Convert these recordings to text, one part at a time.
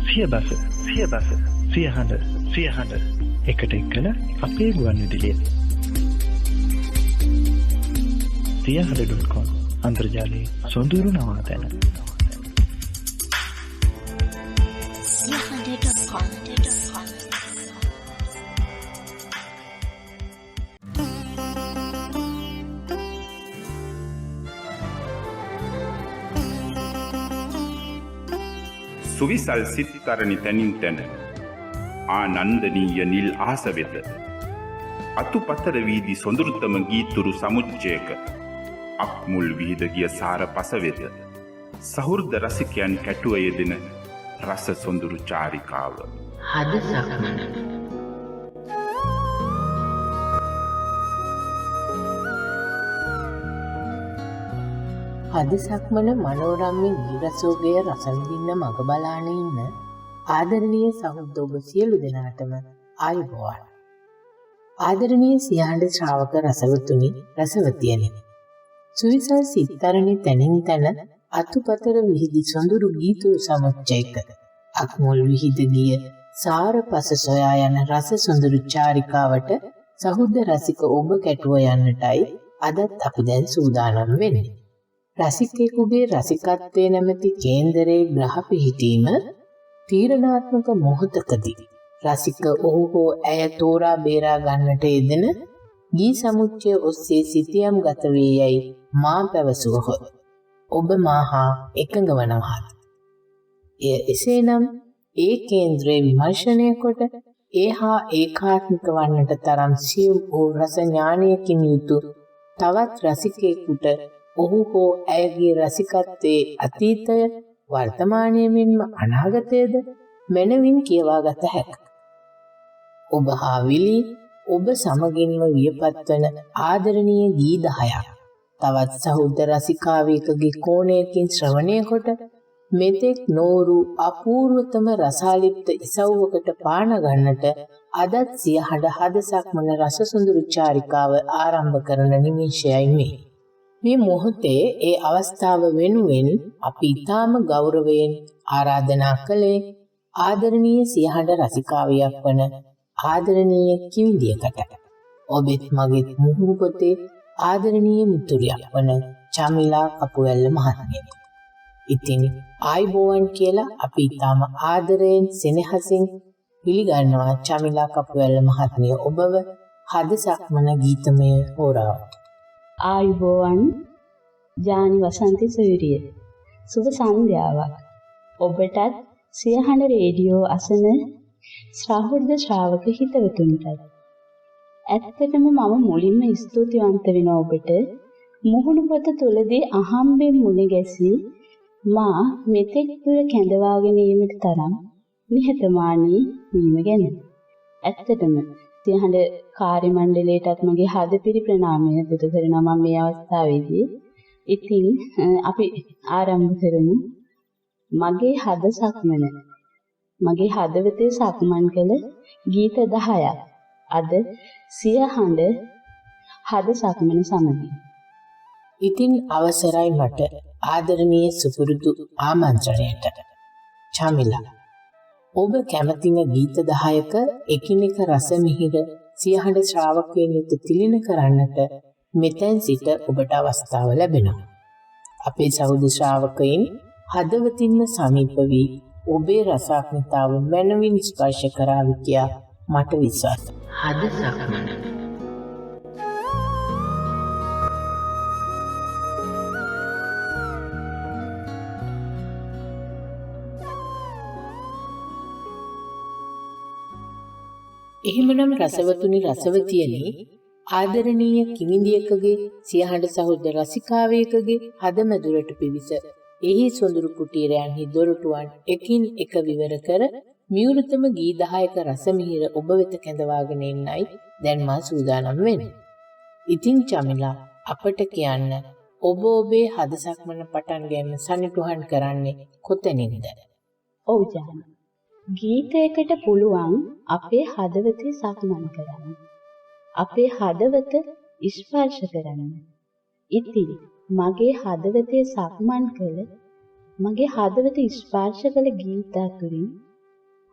සියබස සියහඬ එකට එක්කල අපේ ගුවන් විදුලිය සියහඬ.com අන්තර්ජාලයේ සොඳුරු නවාතැන සියහඬ.com සුවිසල් සිත්තරණි තැනින් තැන ආනන්දනීය නිල් ආස වෙත අතුපතර වීදි සොඳුරුතම ගීතුරු සමුච්චයක අක්මුල් විහිද ගිය සාර පස වෙත සහෘද රසිකයන් කැටුව යෙදෙන රස සොඳුරු චාරිකාව හද සක්මන හද සක්මන මනෝරම්‍ය ගීරසෝගය රස විඳින්න මග බලාන ඉන්න ආදරණීය සහෘද ඔබ සියලු දෙනාටම ආයුබෝවන්. ආදරණීය සියහඬ ශ්‍රාවක රසවතුනි රසවතියනි. සුවිසල් සිත්තරණි තැනින් තැන අතුපතර විහිදි සොඳුරු ගීතුරු සමුච්චයක අක්මුල් විහිද ගිය සාර පස සොයා යන රස සොඳුරු චාරිකාවට සහෘද රසික ඔබ කැටුව යන්නටයි අදත් අපි දැන් සූදානම් වෙන්නේ. රසිකයෙකුගේ රසිකත්වය නැමැති කේන්දරයේ ග්‍රහ පිහිටීම තීරණාත්මක මොහොතකදී රසික ඔහු හෝ ඇය තෝරා බේරා ගන්නට යෙදෙන ගී සමුච්චය ඔස්සේ සිතියම් ගත වේ යයි මා පැවසුවහොත් ඔබ මාහා එකඟ වනවාද? එය එසේනම් ඒ කේන්ද්‍රය විමර්ශනය කොට ඒ හා ඒකාත්මික වන්නට තරම් සියුම් වූ රස ඥානයකින් යුතු තවත් රසිකයෙකුට ඔහු හෝ ඇයගේ රසිකත්වයේ අතීතය වර්තමානය මෙන්ම අනාගතයද මැනවින් කියවා ගත හැක. ඔබ හා විලී ඔබ සමගින්ම වියපත් වන ආදරණීය ගී 10ක් තවත් සහෘද රසිකාවෙකුගේ කෝණයකින් ශ්‍රවණය කොට මෙතෙක් නොවුරු අපූර්වතම රසාලිප්ත ඉසව්වකට පාන ගන්නට අදත් සියහඬ හද සක්මන රස සොඳුරු චාරිකාව ආරම්භ කරන නිමිෂයයි මේ. මේ මොහොතේ ඒ අවස්ථාව වෙනුවෙන් අපි ඊටාම ගෞරවයෙන් ආරාධනා කළේ ආදරණීය සියහඬ රසිකාවියක් වන ආදරණීය කිවිඳියකට. ඔබෙත් මගෙත් මුහුණු පොතේ ආදරණීය මිතුරියක් වන චමිලා කපුවැල්ල මහත්මිය. ඉතින් ආයිබෝවන් කියලා අපි ඊටාම ආදරයෙන් සෙනෙහසින් පිළිගන්නවා චමිලා කපුවැල්ල මහත්මිය ඔබව හද සක්මන ගීතමය හෝරාවට. ආයුබෝවන් ජානි වසන්ති සොයුරිය සුබ සන්ධ්‍යාවක් ඔබටත් සියහඬ රේඩියෝ අසන ශ්‍රාවක ශ්‍රාවක හිතවතුන්ටත් ඇත්තටම මම මුලින්ම ස්තුතිවන්ත වෙනවා ඔබට මුහුණු පොත තුලදී අහම්බෙන් මුණ ගැසී මා මෙතෙක් දුර කැඳවාගෙන ීමට තරම් නිහතමානී වීම ගැන ඇත්තටම සියහඬ කාර්ය මණ්ඩලයටත් මගේ හදපිරි ප්‍රණාමය පුද කරනවා මම මේ අවස්ථාවේදී. ඉතින් අපි ආරම්භ කරමු. මගේ හද සක්මන. මගේ හදවතේ සක්මන් කළ ගීත 10ක් අද සියහඬ හද සක්මන සමගින්. ඉතින් අවසරයි මට ආදරණීය සුපුරුදු ආමන්ත්‍රණයට. චමිලා ඔබ කැමතින ගීත 10ක එකිනෙක රස මිහිර සියහඬ ශ්‍රාවකයන් වෙත තිලින කරන්නට මෙතෙන් සිට ඔබට අවස්ථාව ලැබෙනවා. අපේ සහෘද ශ්‍රාවකයන් හදවතින්ම සමීප වී ඔබේ රසාත්මතාව මනමින් ස්පර්ශ කරાવી කියා මට විශ්වාසයි. හද සක්මන එහෙමනම් රසවතුනි රසවතියනි ආදරණීය කිමිඳියකගේ සියහඬ සහෘද රසිකාවෙකුගේ හදමැදුරට පිවිස එහි සොඳුරු කුටීරයන්හි දොරටුවන් එකින් එක විවර කර මියුරුතම ගී 10ක රස මිහිර ඔබ වෙත කැඳවාගෙන එන්නයි දැන් මා සූදානම් වෙන්නේ. ඉතින් චමිලා අපට කියන්න ඔබ ඔබේ හද සක්මන පටන් ගැනීම සනිටුහන් කරන්නේ කොතනින්ද? ඔව් ජාන. ගීතයකට පුළුවන් අපේ හදවතේ සක්මන් කරන්න. අපේ හදවත ස්පර්ශ කරන්න. ඉතින් මගේ හදවතේ සක්මන් කළ මගේ හදවත ස්පර්ශ කළ ගීත අතුරින්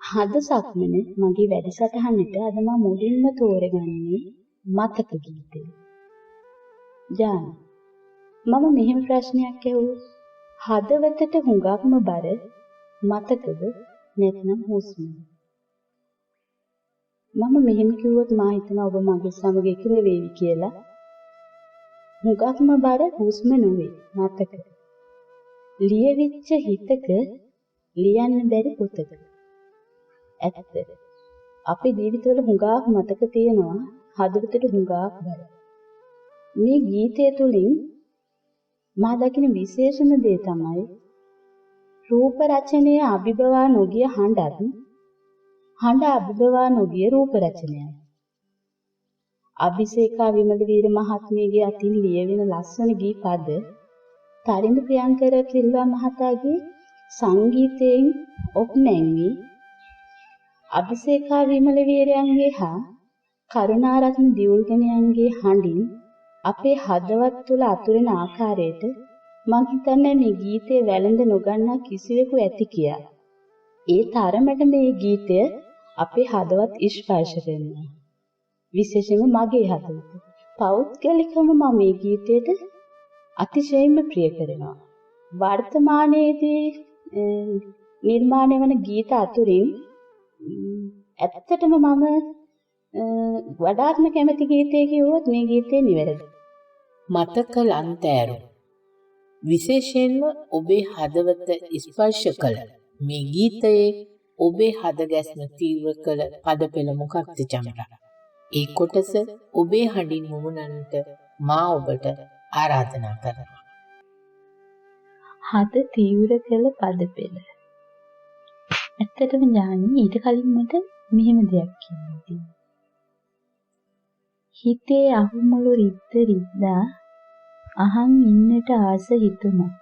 හද සක්මන මගේ වැඩසටහනට අද මම මුලින්ම තෝරගන්නේ මතක ගීතය. ජාන මම මෙහෙම ප්‍රශ්නයක් ඇහුවොත් හදවතට හුඟක්ම බර මතකද නැත්නම් හුස්මද? මම මෙහෙම කිව්වොත් මා හිතනවා ඔබ මගේ සමග එකම වේවි කියලා. හුඟක්ම බර හුස්ම නෙවෙයි මතක. ලියවිච්ච හිතක ලියන්න බැරි පොතක. ඇත්ත. අපේ ජීවිතවල හුඟක් මතක තියෙනවා හදවතට හුඟක් බර. මේ ගීතය තුළින් මා දකින විශේෂම දේ තමයි රූප රචනයේ අභිබවා නොගිය හඬත් හඬ අභිබවා නොගිය රූප රචනයයි. අභිෂේකා විමලවීර මහත්මියගේ අතින් ලියවෙන ලස්සන ගී පද තරිඳු ප්‍රියංකර සිල්වා මහතාගේ සංගීතයෙන් ඔප්නැංවි අභිෂේකා විමලවීරයන්ගේ හා කරුණාරත්න දියුල්ගණයන්ගේ හඬින් අපේ හදවත් තුළ අතුරෙන ආකාරයට මං හිතන්නේ මේ ගීතයේ වැළඳ නොගන්නා කිසිවෙකු ඇති කියා. ඒ තරමට මේ ගීතය අපේ හදවත් ස්පර්ශ කරනවා. විශේෂයෙන්ම මගේ හදවත. පෞද්ගලිකවම මම මේ ගීතයට අතිශයින්ම ප්‍රිය කරනවා. වර්තමානයේදී නිර්මාණය වන ගීත අතුරින් ඇත්තටම මම වඩාත්ම කැමති ගීතය කිව්වොත් මේ ගීතේ නිවැරදි. මතක ලන්තෑරු විශේෂයෙන්ම ඔබේ හදවත ස්පර්ශ කළ මේ ගීතයේ ඔබේ හදගැස්ම තීව්‍ර කළ පද පෙළ මොකක්ද චමරා? ඒ කොටස ඔබේ හඬින් මුමුණන්නට මා ඔබට ආරාධනා කරනවා. හද තීව්‍ර කළ පද පෙළ. ඇත්තටම ඥානි ඊට කලින් මට මෙහෙම දෙයක් කියන්න තියෙනවා. හිතේ අහුමුළු රිද්ද රිද්දා අහන් ඉන්නට ආස හිතුණා.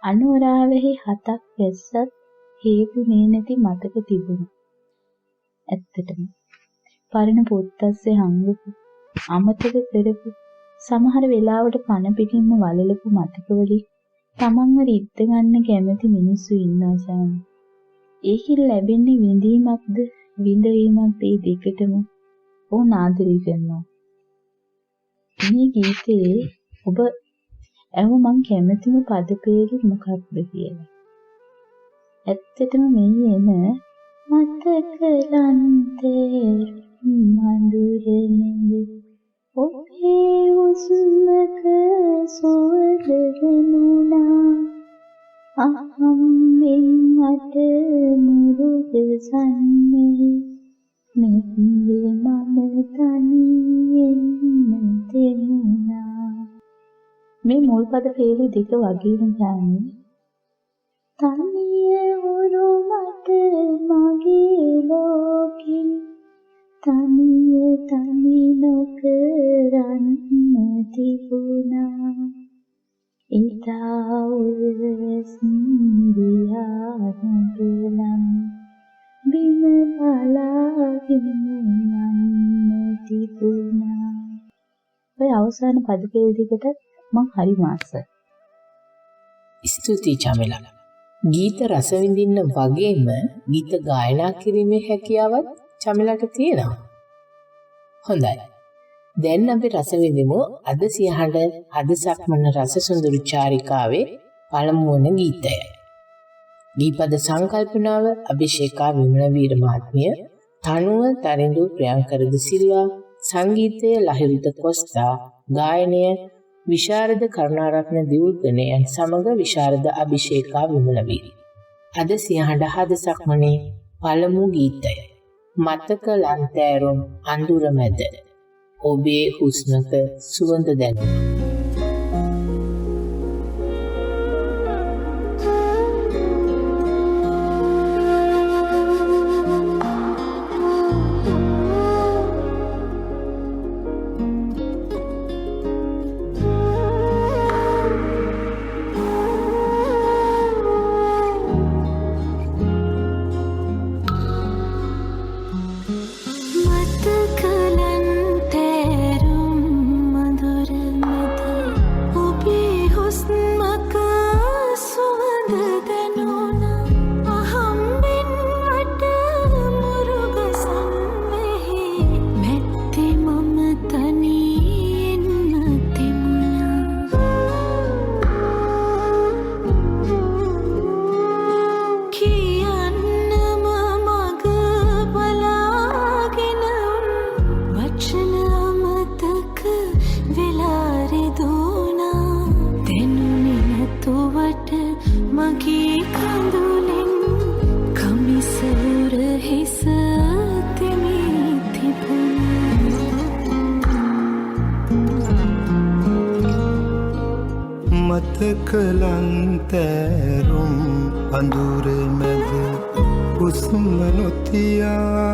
අනුරාවෙහි හතක් වැස්සත් හේතුනේ නැති මතක තිබුණා. ඇත්තටම පරණ පොත්තස්සේ හංගපු අමතක කරපු සමහර වෙලාවට පණ පිටින්ම වලලපු මතකවලින් තමන්ව රිද්ද ගන්න කැමති මිනිස්සු ඉන්නවා සාමි. ඒකින් ලැබෙන්නේ විඳීමක්ද විඳවීමක්ද ඒ දෙකටම ඕන ආදරය කරනවා. මේ ගීතේ ඔබ මං කැමතිම පද පෙළ මොකක්ද කියලා. ඇත්තටම මේ එන මතක ලන්තේ මඳුරෙන්නේ ඔබේ උස්මක සුවඳ වෙනුණා අහම්බෙන් මට මුරුද සන්නේ මෙන්නේ මම තනියෙන් දෙන්නා. මේ මුල් පද පෙළ දෙක වගේම ගන්නේ තනිය වුණු මට මගේ ලෝකේ තනි නොකරන්න තිබුණා. ඉතා උරසින්දියා නගලම් බිම බලාගෙන යන්න තිබුණා. ඔය අවසාන පද පෙළ දෙකට මං හරි මාසයි. ස්තුතියි චමිලා. ගීත රස විඳින්න වගේම ගීත ගායනා කිරීමේ හැකියාවත් චමිලාට තියෙනවා. හොඳයි. දැන් අපි රස විඳිමු අද සියහඬ අද සක්මන රස සුන්දර චාරිකාවේ පළමු වන ගීතය. දීපද සංකල්පනාව අභිෂේකා විමලවීර මහත්මිය, තනුව තරිඳු ප්‍රියංකර සිල්වා, සංගීතය ලහිරුද කොස්තා, ගායනය විශාරද කරුණාරත්න දියුල්ගණයන් සමග විශාරද අභිෂේකා විමලවීර. අද සියහඬ අද සක්මනේ පළමු ගීතය. මතක ලන්තෑරුම් අඳුර මැද ඔබේ හුස්මක සුවඳ දැනුණා. Suwanda denona aham bin කලන්තෑරුම් අඳුර මැද හුස්ම නොතියා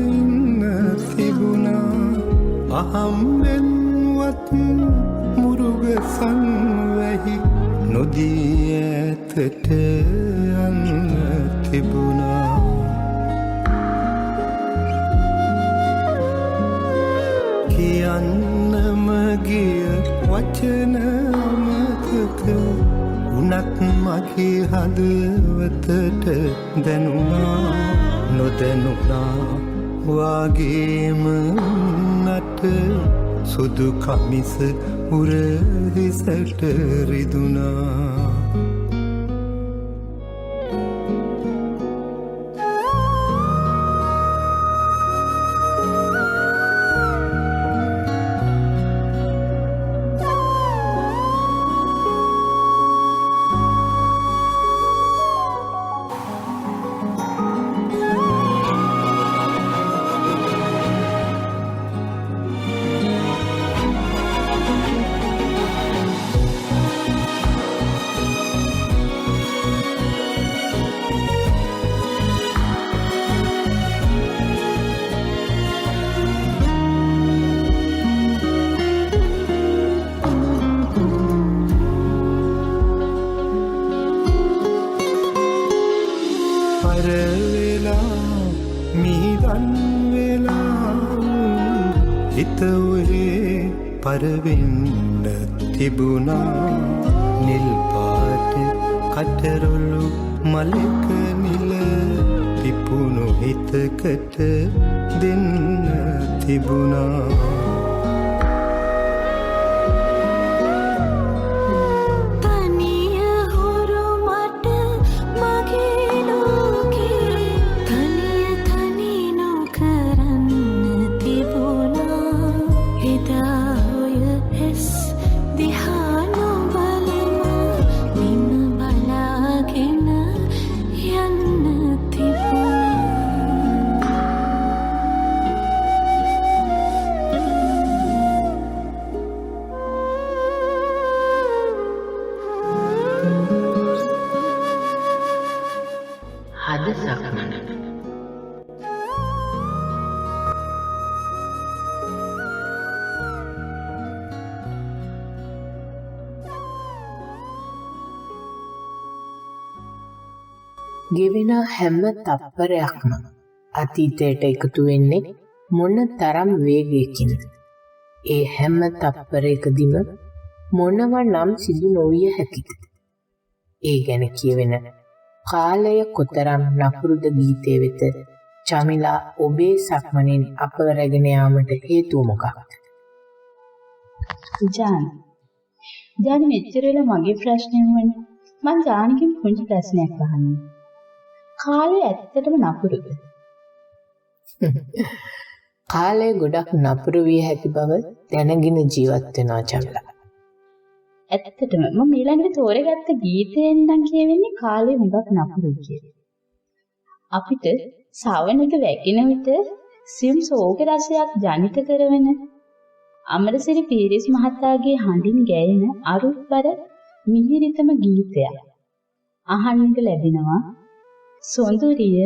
ඉන්න තිබුණා අහම්බෙන්වත් මුරුග සංවැහි නොදී ඇතට යන්න තිබුණා කියන්නම ගිය වචන අමතක උනත් මගේ හදවතට දැනුණා නොදැනුණා වාගේම නට සුදු කමිස උරහිසට රිදුනා පරවෙන්න තිබුණා නිල් පාට කටරොළු මලක නිල පිපුණු හිතකට දෙන්න තිබුණා ගෙවෙන හැම තප්පරයක්ම අතීතයට එකතු වෙන්නේ මොන තරම් වේගයකින්ද? ඒ හැම තප්පරයකදීම මොනව නම් සිදු නොවිය හැකිද? ඒ ගැන කියවෙන කාලය කොතරම් නපුරුද ගීතය වෙත චමිලා ඔබේ සක්මනින් අපව රැගෙන යාමට හේතුව මොකක්ද? ජානි මෙච්චර වෙලා මගේ ප්‍රශ්නය වුණේ මං ජානකින් පුංචි ප්‍රශ්නයක් අහන්න. කාලය ඇත්තටම නපුරුද? කාලය ගොඩක් නපුරු විය හැකි බව දැනගෙන ජීවත් වෙනවා චමිලා. ඇත්තටම මම ඊළඟට තෝරගත්ත ගීතයෙන් නම් කියවෙන්නේ කාලය හුඟක් නපුරුයි කියලා. අපිට සවනක වැකින විට සියුම් සෝක රසයක් ජනිත කරවන අමරසිරි පීරිස් මහතාගේ හඬින් ගැයෙන අරුත්බර මිහිරිතම ගීතයක් අහන්නට ලැබෙනවා. සොඳුරිය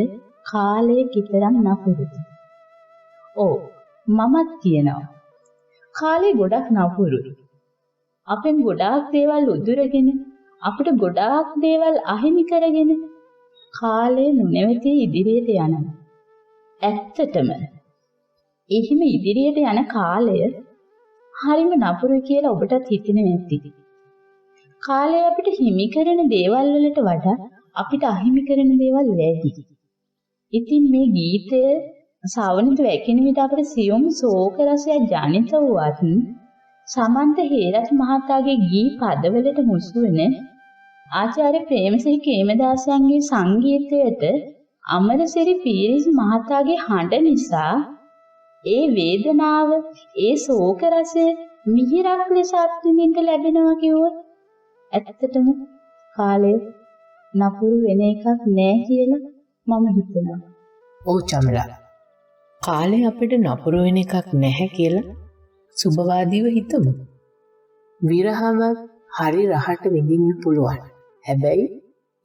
කාලය කිතරම් නපුරුද? මමත් කියනවා කාලය ගොඩක් නපුරුයි. අපෙන් ගොඩාක් දේවල් උදුරගෙන අපිට ගොඩාක් දේවල් අහිමි කරගෙන කාලය නොනැවතී ඉදිරියට යනවා. ඇත්තටම එහිම ඉදිරියට යන කාලය හරිම නපුරුයි කියලා ඔබටත් හිතෙන්නේ නැති. කාලය අපිට හිමි කරන දේවල් වලට වඩා අපිට අහිමි කරන දේවල් වැඩි. ඉතින් මේ ගීතය සාවනිත වැකින විට අපිට සියුම් ශෝක රසයක් ජනිත වුවත් සමන්ත හේරත් මහතාගේ ගී පදවලට මුසු වෙන ආචාර්ය ප්‍රේමසිරි කේමදාසයන්ගේ සංගීතයට අමරසිරි පීරිස් මහතාගේ හඬ නිසා ඒ වේදනාව ඒ ශෝක රසය මිහිරක් ලෙස අත්විඳින්න ලැබෙනවා කිව්වොත් ඇත්තටම කාලය නපුරු වෙන එකක් නෑ කියලා මම හිතනවා. ඔව් චමිලා. කාලය අපිට නපුරු වෙන එකක් නැහැ කියලා සුබවාදීව හිතමු. විරහම හරි රහට විඳින්න පුළුවන්. හැබැයි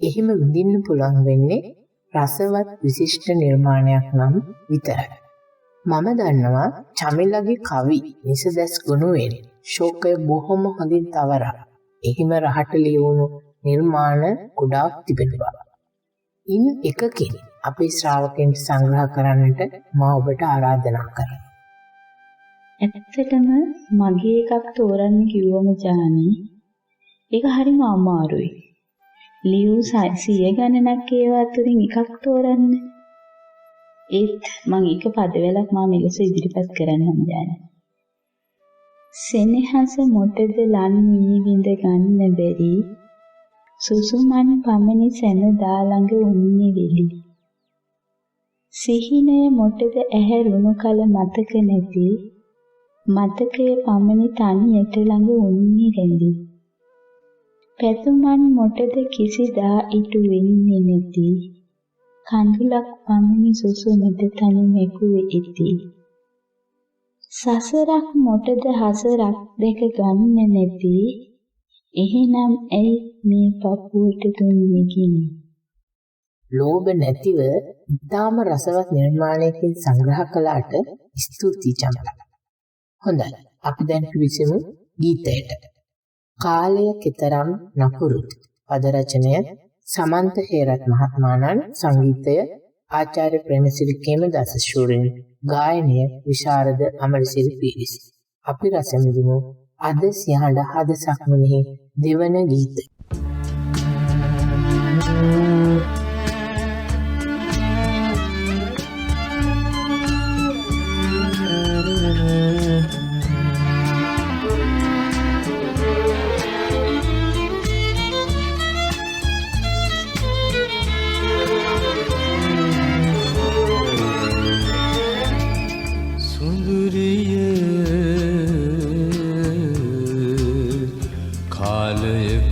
එහෙම විඳින්න පුළුවන් වෙන්නේ රසවත් විශිෂ්ට නිර්මාණයක් නම් විතරයි. මම දන්නවා චමිලගේ කවි නිසදැස් ගුණුවෙන් ශෝකය බොහොම හොඳින් තවරා. එහිම රහට ලියවුණු නිර්මාණ ගොඩාක් තිබෙනවා. ඉන් එකකින් අපේ ශ්‍රාවකයන්ට සංග්‍රහ කරන්නට මා ඔබට ආරාධනා කරනවා. ඇත්තටම මගේ එකක් තෝරන්න කිව්වම ජානි ඒක හරිම අමාරුයි. ලියු 100 ගණනක් ඒවා අතරින් එකක් තෝරන්න. ඒත් මම එක පදවලක් මා මෙලෙස ඉදිරිපත් කරන්නම් ජානි. සෙනෙහස මොටද ලන් වී විඳ ගන්න බැරි සුසුමන් පමණි සැනදා ළඟ උන්නේ වෙලි. සිහිනය මොටද ඇහැරුණු කල මතක නැති මතකය පමණි තනියට ළඟ උන්නේ රැඳි. පැතුමන් මොටද කිසිදා ඉටු වෙන්නේ නැති කඳුලක් පමණි සුසුමට තනි මෙකුවේ ඉති. සසරක් මොටද හසරක් දෙක ගන්න නැති එහෙනම් ඇයි මේ පපුවට දුන්නේ ගිනි. ලෝභ නැතිව ඉතාම රසවත් නිර්මාණයකින් සංග්‍රහ කළාට ස්තුතියි චම්පා. හොඳයි, අපි දැන් පිවිසෙමු ගීතයට. කාලය කෙතරම් නපුරුත්. පද රචනය සමන්ත හේරත් මහත්මයාණන්, සංගීතය ආචාර්ය ප්‍රේමසිරි කේමදාස ශූරින්, ගායනය විශාරද අමරසිරි පීරිස්. අපි රස විඳිමු අද සියහඬ හද සක්මනේ දෙවන ගීතය.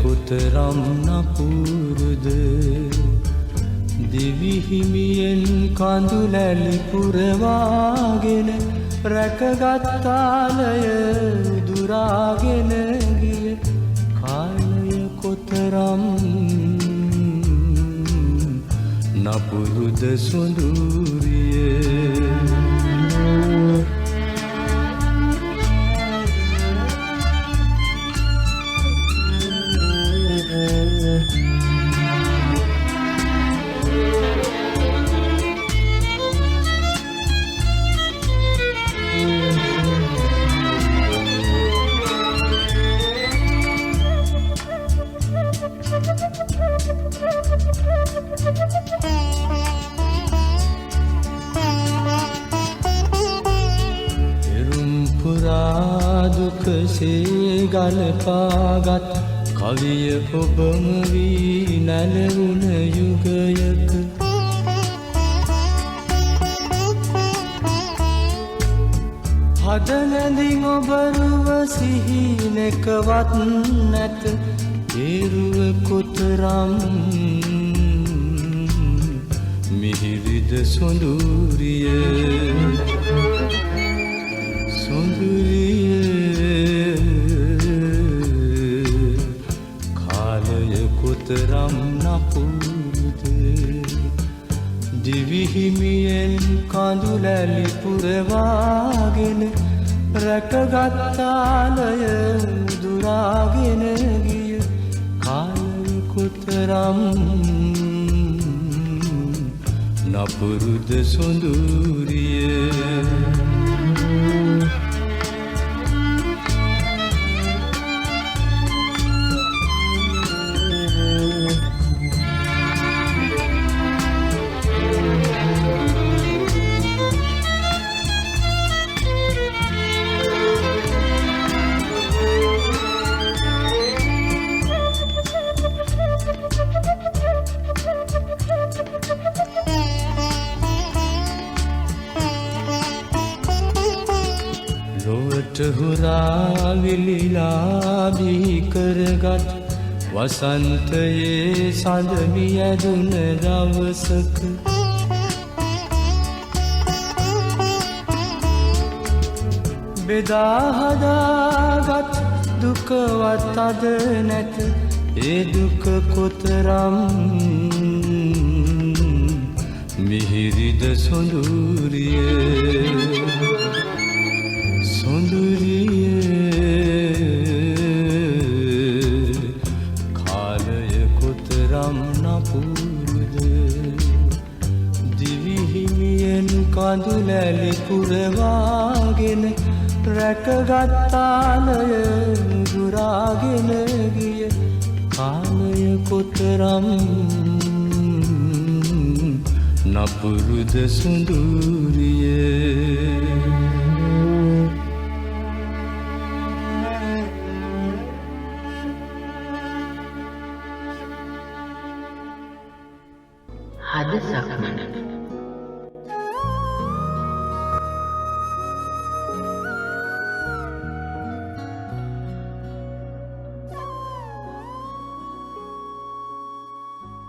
කොතරම් නපුරුද දිවි හිමියෙන් කඳුලැලි පුරවාගෙන රැකගත්තාලය දුරාගෙන ගිය කාලය කොතරම් නපුරුද සොඳුරියේ. දුකසේ ගලපාගත් කවිය ඔබම වී නැලවුණ යුගයක හදනැඳින් ඔබරුව සිහිනෙකවත් නැත ඒරුව කොතරම් මිහිරිද සොඳුරිය කොතරම් නපුරුද දිවි හිමියෙන් කඳුලැලි පුරවාගෙන රැකගත්තාලය දුරාගෙන ගිය කාලය කොතරම් නපුරුද සොඳුරිය. හුරා විලිලා බිහි කරගත් වසන්තයේ සඳමි ඇදුන දවසක බෙදා හදාගත් දුකවත් අද නැත ඒ දුක කොතරම් මිහිරිද සොඳුරිය කාලය කොතරම් නපුරුද දිවිහිමියෙන් කඳුලැලි පුරවාගෙන රැකගත්තාලය ගුරාගෙන ගිය කාලය කොතරම් නපුරුද සුඳුරිය හද සක්මන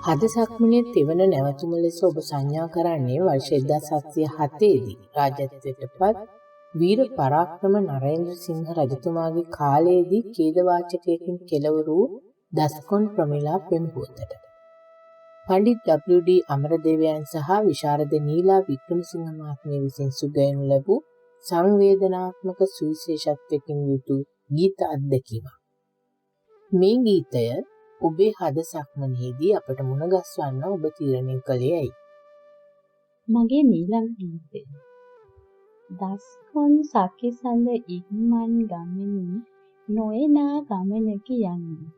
හද සක්මනේ තෙවන නැවතුම ලෙස ඔබ සංඥා කරන්නේ වර්ෂ 1707 දී රාජත්වයට පත් වීර පරාක්‍රම නරේන්ද්‍ර සිංහ රජතුමාගේ කාලයේදී ඛේදවාචකයකින් කෙළවර වූ දස්කොන් ප්‍රමිලා පෙම්පුවතට. පණ්ඩිත් W.D. අමරදේවයන් සහ විශාරද නීලා වික්‍රමසිංහ මහත්මිය විසින් සුගයනු ලැබූ සංවේදනාත්මක සුවිශේෂත්වයකින් යුතු ගීත අත්දැකීමක්. මේ ගීතය ඔබේ හද සක්මනේදී අපට මුණගස්වන්න ඔබ තීරණය කළේ ඇයි? මගේ ඊළඟ ගීතය. දස්කොන් සකිසඳ ඉක්මන් ගමනින් නොයනා ගමනක යන්නේ.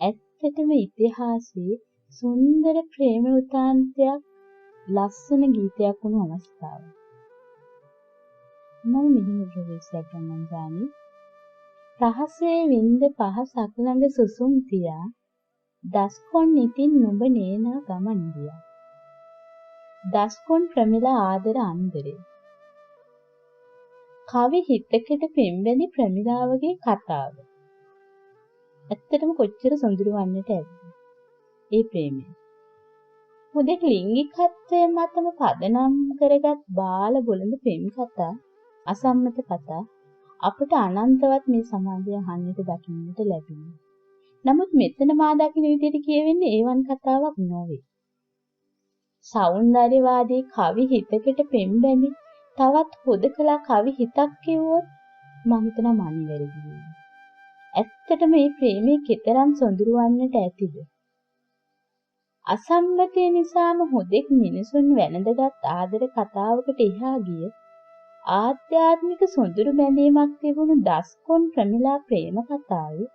ඇත්තටම ඉතිහාසයේ සුන්දර ප්‍රේම වෘතාන්තයක් ලස්සන ගීතයක් වුණු අවස්ථාව. මම මෙහෙම ප්‍රවේශයක් ගන්න ගානේ රහසේ වින්ද පහසක් ළඟ සුසුම් තියා දස්කොන් ඉතින් නුඹ නේනා ගමන් ගියා. දස්කොන් ප්‍රමිලා ආදර අන්දරේ. කවි හිතකට පෙම්බැලි ප්‍රමිලාවගේ කතාව. ඇත්තටම කොච්චර සොඳුරු වන්නට ඇද්ද? ඒ ප්‍රේමය. හුදෙක් ලිංගිකත්වය මතම පදනම් කරගත් බාල බොළඳ පෙම් කතා, අසම්මත කතා අපට අනන්තවත් මේ සමාජය අහන්නට දකින්නට ලැබෙනවා. නමුත් මෙතන මා දකින්න විදිහට කියවෙන්නේ ඒවන් කතාවක් නොවේ. සෞන්දර්යවාදී කවි හිතකට පෙම්බැඳි තවත් හොදකලා කවි හිතක් කිව්වොත් මම හිතනවා මන් වැරදි වෙනවා. ඇත්තටම මේ ප්‍රේමයේ කතරම් සොඳුරු වන්නට ඇතිද? අසම්මතය නිසාම හොදෙක් මිනිසුන් වැළඳගත් ආදර කතාවකට එහා ගිය ආධ්‍යාත්මික සොඳුරු බැඳීමක් තිබුණු දස්කොන් ප්‍රමිලා ප්‍රේම කතාවේ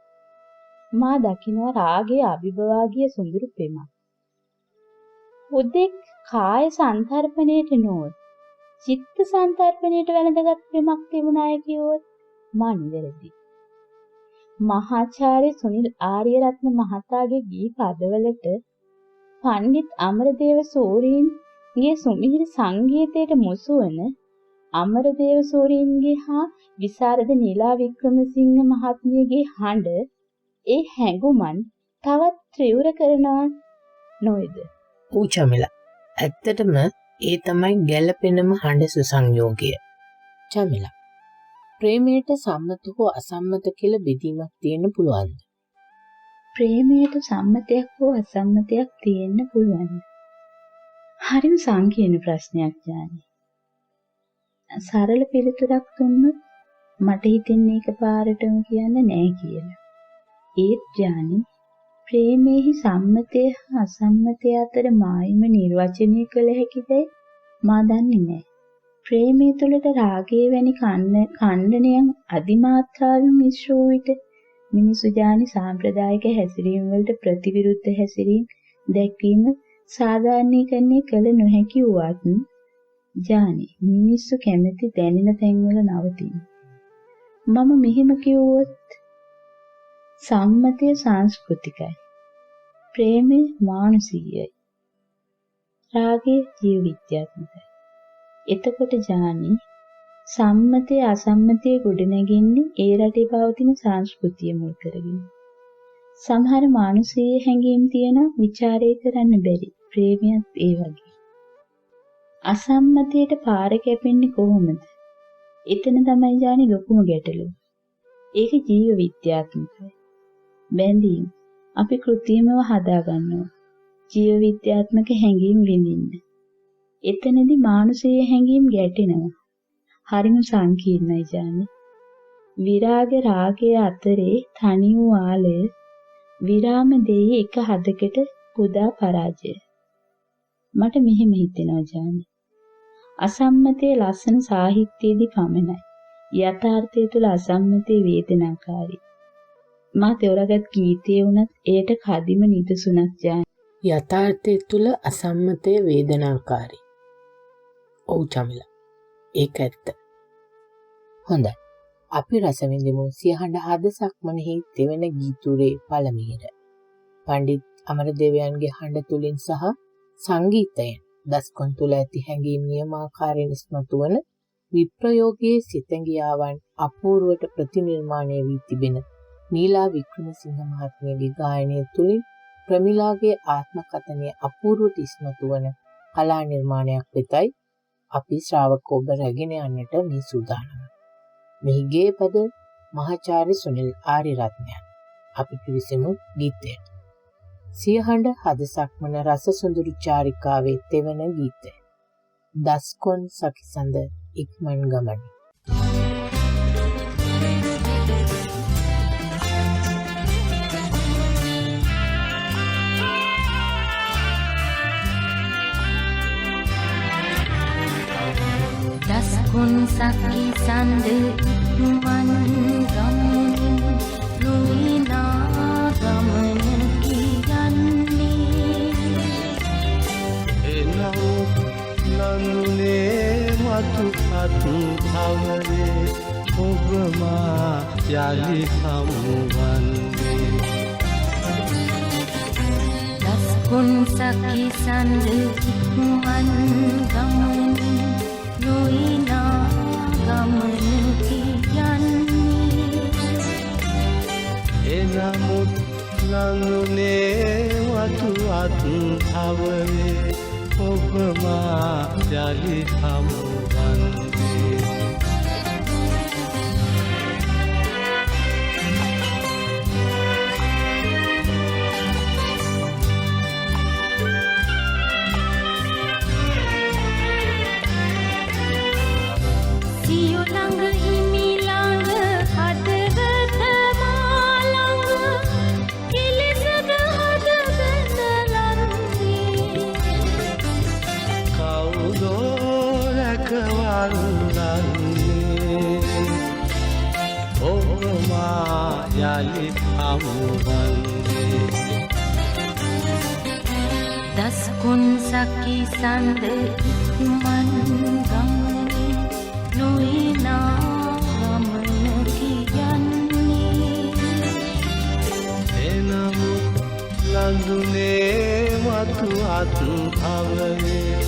මා දකිනවා රාගයේ අභිභවා ගිය සොඳුරු පෙමක්. හොදෙක් කාය සංතරපණයට නොව චිත්ත සංතරපණයට වැළඳගත් පෙමක් තිබුණාය කිව්වොත් මා නිවැරදි. මහාචාර්ය සුනිල් ආරියරත්න මහතාගේ ගී පදවලට පණ්ඩිත් අමරදේව සූරීන්ගේ සුමිහිරි සංගීතයට මුසු වන අමරදේව සූරීන්ගේ හා විශාරද නීලා වික්‍රමසිංහ මහත්මියගේ හඬ ඒ හැඟුමන් තවත් ත්‍රිවුර කරනවා නොවේද? චමිලා, ඇත්තටම ඒ තමයි ගැළපෙනම හඬ සුසංයෝගය. චමිලා, ප්‍රේමයට සම්මත හෝ අසම්මත කියලා බෙදීමක් තියෙන්න පුළුවන්ද? ප්‍රේමයට සම්මතයක් හෝ අසම්මතයක් තියෙන්න පුළුවන්. හරිම සංකීර්ණ ප්‍රශ්නයක් ජානි. සරල පිළිතුරක් දුන්නොත් මට හිතෙන්නේ එකපාරටම කියන්න නෑ කියලා. ඒත් ජානි, ප්‍රේමෙහි සම්මතය හා අසම්මතය අතර මායිම නිර්වචනය කළ හැකිදයි මා දන්නේ නෑ. ප්‍රේමය තුළට රාගයේ වැනි ඛණ්ඩනයන් අධිමාත්‍රාවෙන් මිශ්‍ර වූ විට මිනිසු ජානි සාම්ප්‍රදායික හැසිරීම් වලට ප්‍රතිවිරුද්ධ හැසිරීම් දැක්වීම සාධාරණීකරණය කළ නොහැකි වුවත් ජානි මිනිස්සු කැමති දැනෙන තැන්වල නවතින. මම මෙහෙම කිව්වොත් සම්මතය සංස්කෘතිකයි. ප්‍රේමය මානසිකයි. රාගය ජීව විද්‍යාත්මකයි. එතකොට ජානි සම්මතය අසම්මතය ගොඩනැගෙන්නේ ඒ රටේ පවතින සංස්කෘතිය මුල් කරගෙන. සමහර මානසික හැඟීම් තියෙන ਵਿਚාරය කරන්න බැරි. ප්‍රේමයත් ඒ වගේ. අසම්මතයට පාර කැපෙන්නේ කොහොමද? එතන තමයි ජානි ලොකුම ගැටලුව. ඒක ජීව විද්‍යාත්මකයි. බැඳීම් අපි කෘත්‍රිමව හදාගන්නවා. ජීව විද්‍යාත්මක හැඟීම් විඳින්න. එතනදී මානසික හැඟීම් ගැටෙනවා. හරිම සංකීර්ණයි ජානි. විරාග රාගය අතරේ තනි වූ ආලය විරාම දෙයි එක හදකට පුදා පරාජය. මට මෙහෙම හිතෙනවා ජානි. අසම්මතයේ ලස්සන සාහිත්‍යයේදී පමණයි. යථාර්ථය තුළ අසම්මතයේ වේදනාකාරී. මා තෝරාගත් ගීතයේ වුණත් එයට කදිම නිදසුනක් ජානි. යථාර්ථය තුළ අසම්මතය වේදනාකාරී. ඔව් චමිලා. ඒක ඇත්ත. හොඳයි. අපි රස විඳිමු සියහඬ හද සක්මනෙහි දෙවන ගීතුරේ පළමිහිර. පණ්ඩිත් අමරදේවයන්ගේ හඬ තුලින් සහ සංගීතයෙන් දස්කොන් තුල ඇති හැඟීම් නියමාකාරයෙන් ඉස්මතු වන විප්‍රයෝගයේ සිතැඟියාවන් අපූර්වට ප්‍රතිනිර්මාණය වී තිබෙන නීලා වික්‍රමසිංහ මහත්මියගේ ගායනය තුලින් ප්‍රමිලාගේ ආත්මකථනය අපූර්වට ඉස්මතු වන කලා නිර්මාණයක් වෙතයි අපි ශ්‍රාවක ඔබ රැගෙන යන්නට මේ සූදානම. මෙහි ගේ පද මහාචාර්ය සුනිල් ආරියරත්නයන්. අපි පිවිසෙමු ගීතයට. සියහඬ හද සක්මන රස සුඳුරු චාරිකාවේ තෙවන ගීතය. දස්කොන් සකිසඳ ඉක්මන් ගමන. දස්කොන් සකිසඳ ඉක්මන් ගමන රුයිනා ගමන නනුනේ මතු අතු භවයේ ඔබමා යලි හමුවන්නේ දස්කොන් සකිසඳ ඉක්මන් ගමන නොයිනා ගමන කියන්නේ එනමුත් නනුනේ මතු අතු භවයේ ඔබමා යලි හමුවන්නේ සියු ළඟ හිමි ළඟ හදවත මා ළඟ කිලිසද හද බැඳලන්නේ කවුදෝ රැකවල්ලන්නේ ඔබමා යලි හමුවන්නේ දස්කොන් සකිසඳ ඉක්මන් ගමන නොයිනා ගමන කියන්නේ එනමුත් ලඳුනේ මතු අතු භවයේ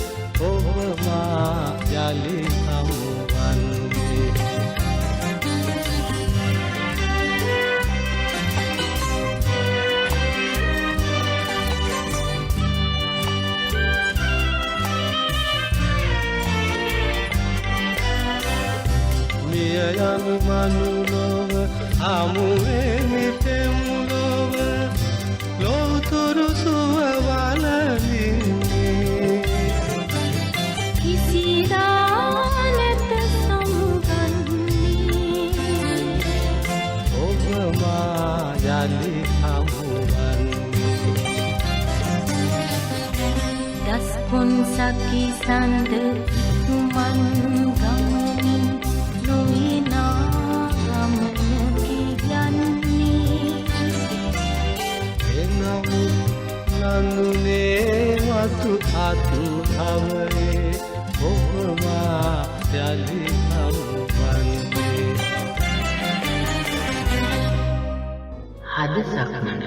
ඔබමා යලි හමුවන්නේ මිය යනු මනුලොව හමුවේ මිතෙමුලොව ලෝතුරු සුව වලලින්නේ කිසිදා නැත සමුගන්නේ ඔබමා යලි හමුවන්නේ දස්කොන් සකිසඳ ඉක්මන් ගමනින් නොයිනා ගමන කියන්නේ එනමුත් නනුනේ මතු අතු භවයේ ඔබමා යලි හමුවන්නේ හද සක්මන.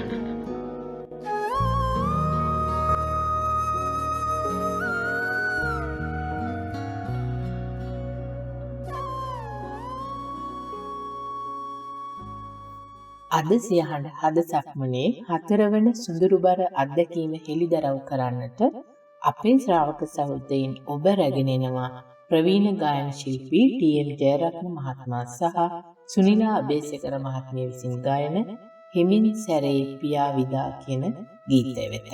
අද සියහඬ හද සක්මනේ හතරවන සුඳුරුබර අත්දැකීම හෙළිදරව් කරන්නට අපේ ශ්‍රාවක සහෘදයින් ඔබ රැගෙන එනවා ප්‍රවීණ ගායන ශිල්පී ටී.එල්. ජයරත්න මහත්මයා සහ සුනිලා අබේසේකර මහත්මිය විසින් ගායන හිමින් සැරේ පියා විදා කියන ගීතය වෙත.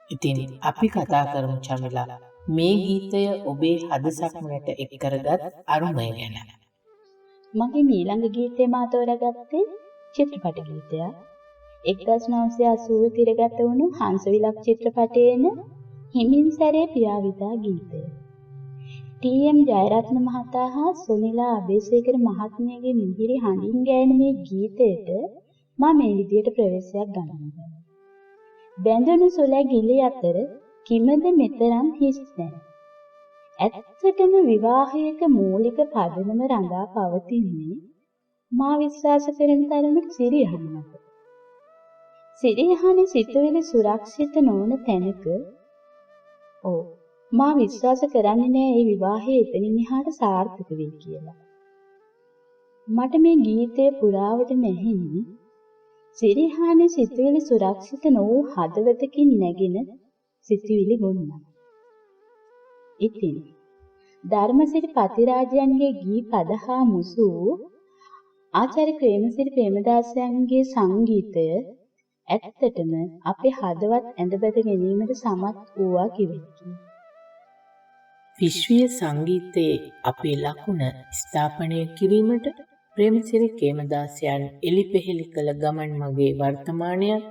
ඉතින් අපි කතා කරමු චමිලා මේ ගීතය ඔබේ හදසක්මනට එක් කරගත් අරුමය ගැන. මගේ ඊළඟ ගීතය මා තෝරාගත්තේ චිත්‍රපට ගීතයක්. 1980 තිරගත වුණු හංසවිලක් චිත්‍රපටයේන හිමින් සැරේ පියා විදා ගීතය. ටී.එම්. ජයරත්න මහතා හා සුනිලා අබේසේකර මහත්මියගේ මිහිරි හඬින් ගායන මේ ගීතයට මා මේ විදියට ප්‍රවේශයක් ගන්නවා. බැඳුණු සුලැගිලි අතර කිමද මෙතරම් හිස් නැහැ. ඇත්තටම විවාහයක මූලික පදනම රඳා පවතින්නේ මා විශ්වාස කරන තරමට සිරියහන මත. සිරියහනේ සිතුවිලි සුරක්ෂිත නොවන තැනක මා විශ්වාස කරන්නේ නෑ මේ විවාහය එතනින් එහාට සාර්ථක වෙයි කියලා. මට මේ ගීතයේ පුරාවට නැහෙන්නේ සිරියහනේ සිතුවිලි සුරක්ෂිත නොවූ හදවතකින් නැගෙන සිතුවිලි ගොන්නක්. ඉතින් ධර්මසිරි පතිරාජයන්ගේ ගී පද හා මුසු ආචාර්ය ක්‍රේමසිරි ප්‍රේමදාසයන්ගේ සංගීතය ඇත්තටම අපේ හදවත් ඇඳබැද ගැනීමට සමත් වූවා කිව්වේ. විශ්වීය සංගීතයේ අපේ ලකුණ ස්ථාපනය කිරීමට ප්‍රේමසිරි ප්‍රේමදාසයන් එලිපෙහෙලි කළ ගමන් මගේ වර්තමානයත්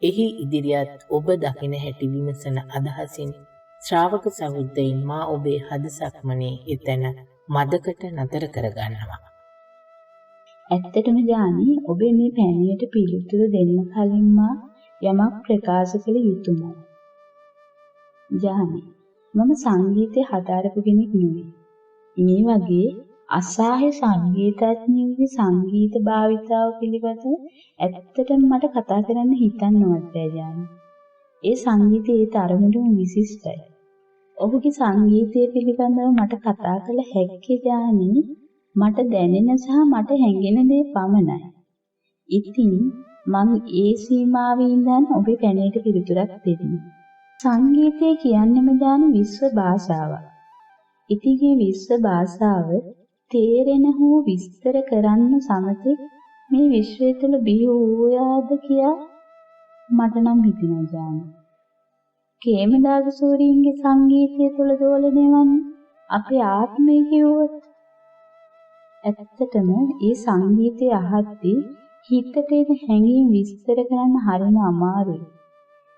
එහි ඉදිරියත් ඔබ දකින හැටි විමසන අදහසින් ශ්‍රාවක සහෘදයින් මා ඔබේ හදසක්මනේ එතන මදකට නතර කරගන්නවා. ඇත්තටම ජානි ඔබේ මේ පැමිණියට පිළිතුරු දෙන්න කලින් මා යමක් ප්‍රකාශ කළ යුතුමයි. ජානි මම සංගීතය හදාරපු කෙනෙක් නෙවෙයි. මේ වගේ අසහාය සංගීතඥයෙකුගේ සංගීත භාවිතාව පිළිබඳව ඇත්තටම මට කතා කරන්න හිතන්නවත් බැහැ ජානි. ඒ සංගීතයේ තරමටම විශිෂ්ටයි. ඔහුගේ සංගීතය පිළිබඳව මට කතා කළ හැක්කේ ජානි මට දැනෙන සහ මට හැඟෙන දේ පමණයි. ඉතින් මම ඒ සීමාවේ ඉඳන් ඔබේ පැනේට පිළිතුරක් දෙන්න. සංගීතය කියන්නේම ජානි විශ්ව භාෂාවක්. ඉතිගේ විශ්ව භාෂාව තේරෙන හෝ විස්තර කරන්න සමතෙක් මේ විශ්වය තුළ බිහි වූයාද කියා මට නම් හිතෙනවා ජානි. කේමදාස සූරීන්ගේ සංගීතය තුළ දෝලණය වන්නේ අපේ ආත්මය කිව්වොත් ඇත්තටම ඒ සංගීතය අහද්දී හිතට එන හැඟීම් විස්තර කරන්න හරිම අමාරුයි.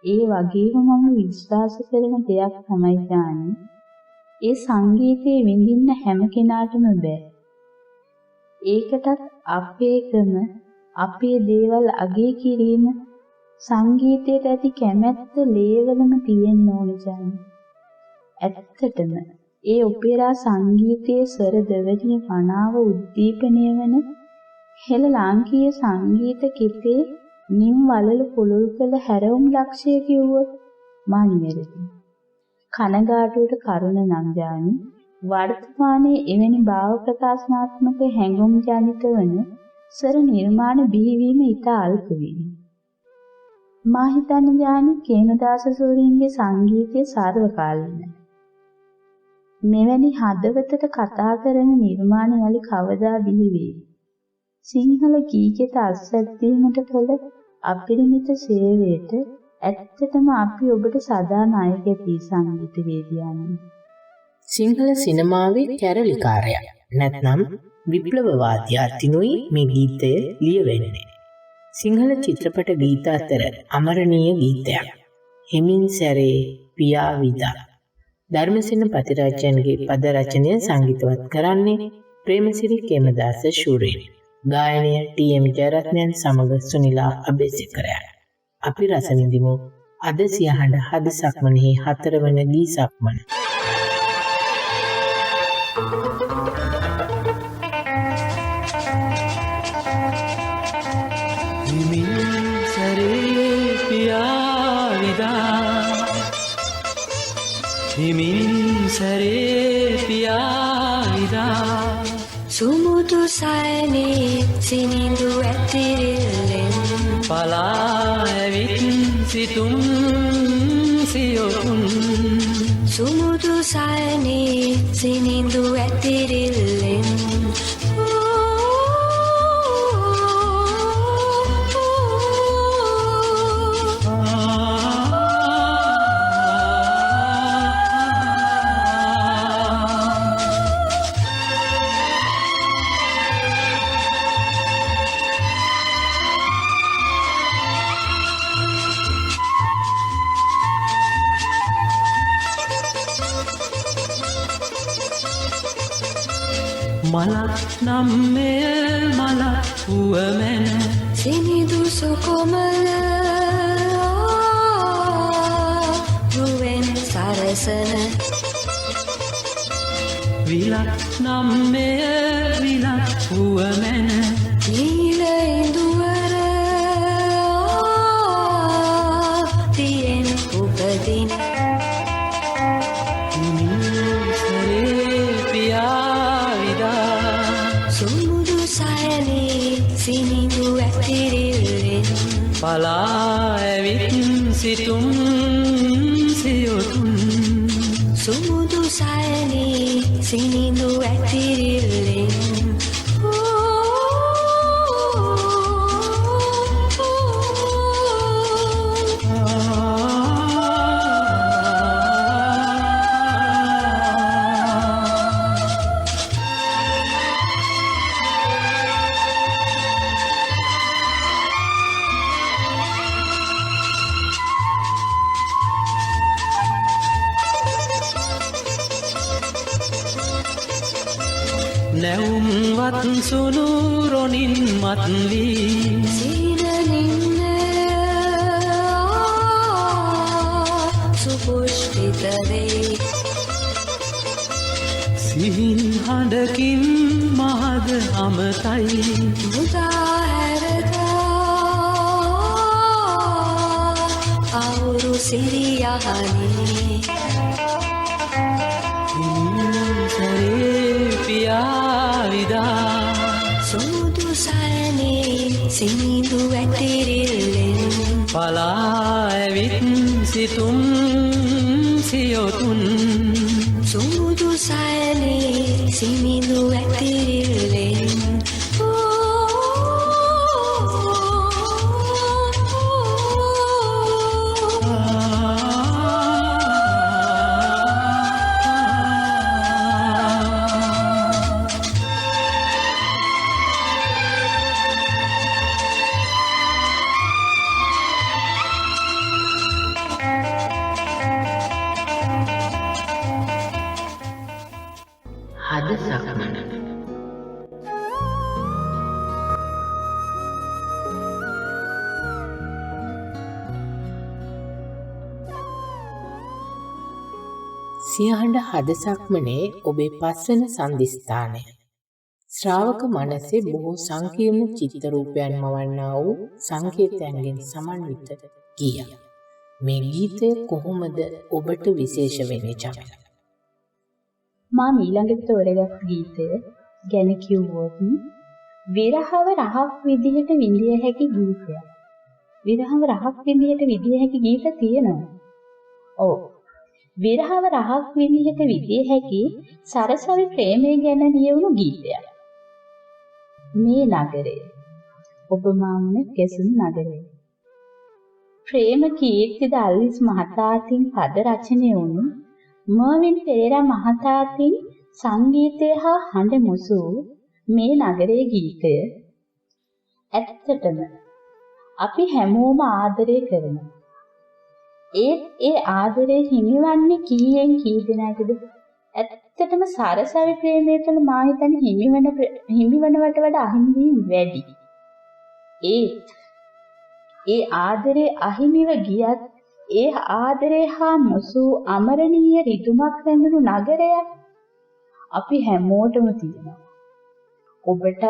ඒ වගේම මම විශ්වාස කරන දෙයක් තමයි ජානි. ඒ සංගීතයේ විඳින්න හැම කෙනාටම බෑ. ඒකටත් අපේකම අපේ දේවල් අගය කිරීම සංගීතයට ඇති කැමැත්ත ලේවලම තියෙන්න ඕන ජානි. ඇත්තටම ඒ ඔපෙරා සංගීතයේ ස්වර දෙවනිය මනාව උද්දීපනය වන හෙළ ලාංකීය සංගීත කිතේ නිම් වලලු පුළුල් කළ හැරවුම් ලක්ෂය කිව්වොත් මා නිවැරදි. කනගාටුවට කරුණ නම් ජානි වර්තමානයේ එවැනි භාව ප්‍රකාශනාත්මක හැඟුම් ජනිත වන ස්වර නිර්මාණ බිහිවීම ඉතා අල්ප වීම. මා හිතන්නේ ජානි කේමදාස සූරීන්ගේ සංගීතය සර්වකාලීනයි. මෙවැනි හදවතට කතා කරන නිර්මාණ යලි කවදා බිහි වේවි. සිංහල ගීතයට අස්වැද්දීමට කළ අපරිමිත සේවයට ඇත්තටම අපි ඔබට සදා ණයකැති සංගීතවේදියාණනි. සිංහල සිනමාවේ කැරලිකාරයා නැත්නම් විප්ලවවාදී අතිනුයි මේ ගීතය ලියවෙන්නේ. සිංහල චිත්‍රපට ගීත අතර අමරණීය ගීතයක්. හිමින් සැරේ පියා විදා. ධර්මසිරි පතිරාජයන්ගේ පද රචනය සංගීතවත් කරන්නේ ප්‍රේමසිරි කේමදාස ශූරීන්. ගායනය ටී.එම්. ජයරත්නයන් සමග සුනිලා අබේසේකරයන්. අපි රස විඳිමු අද සියහඬ හද සක්මනෙහි 4 වන දී සක්මන. හිමින් සැරේ පියා විදා හිමින් සැරේ පියා විදා සුමුදු සයනේ සිනිඳු ඇතිරිල්ලෙන් පලා ඇවිත් සිතුම් සියොකුන් සුමුදු සයනේ සිනිඳු ඇතිරිල්ලෙන් මලක් නම් මෙය මලක් වුවමැන සිනිදු සුකොමල රුවෙන් සරසන විලක් නම් මෙය විලක් වුවමැන නීල ඉඳුවර තියෙන් උපදින හිමින්සරේ පියාවිදා සුමුදු සයනේ සිනිදු ඇතිරිල්ලෙන් පලා ඇවිත් සිතුම් සියොතුන් සුමුදු සයනේ සිනිදු ඇතිරිල්ලෙන් නැවුම්වත් සුළු රොනින් මත්වී සිනනින්න සුපුෂ්ටිත වේ සිහින් හඬකින් මහද අමතයි මුදා හැරදා අවුරු සිරියහනේ හිමින්සරේ පියාවිදා සුමුදු සයනේ සිනිදු ඇතිරිල්ලෙන් පලා ඇවිත් සිතුම් සියොතුන් සුමුදු සයනේ සිනිදු ඇතිරිල්ලෙන් හද සක්මන සියහඬ හද සක්මනේ ඔබේ පස්වන සන්ධිස්ථානය. ශ්‍රාවක මනසේ බොහෝ සංකීර්ණ චිත්ත රූපයන් මවන්නා වූ සංකේතයන්ගෙන් සමන්විත ගීයක්. මේ ගීතය කොහොමද ඔබට විශේෂ වෙන්නේ චමල? මා ඊළඟට තෝරගත් ගීතය ගැන කිව්වොත් විරහව රහක් විදිහට විඳිය හැකි ගීතයක්. විරහව රහක් විදිහට විඳිය හැකි ගීත තියෙනවා. ඔව්. විරහව රහක් විදිහට විඳිය හැකි සරසවි ප්‍රේමය ගැන ලියවුණු ගීතයක්. මේ නගරය ඔබ මාමුණ කෙසුම් නගරය. ප්‍රේම කීර්ති දල්විස් මහතාටින් පද රචනය වුණු මර්වින් පෙරේරා මහතාටින් සංගීතය හා හඬ මුසු මේ නගරයේ ගීතය ඇත්තටම අපි හැමෝම ආදරය කරනවා. ඒ ආදරේ හිමිවන්නේ කීයෙන් කී දෙනාටද? ඇත්තටම සරසවි ප්‍රේමය තුළ මා හිතන්නේ හිමිවනවට වඩා අහිමි වැඩි. ඒ ආදරේ අහිමිව ගියත් ඒ ආදරේ හා මුසු අමරණීය රිදුමක් රැඳුණු නගරයක් අපි හැමෝටම තියෙනවා. ඔබටත්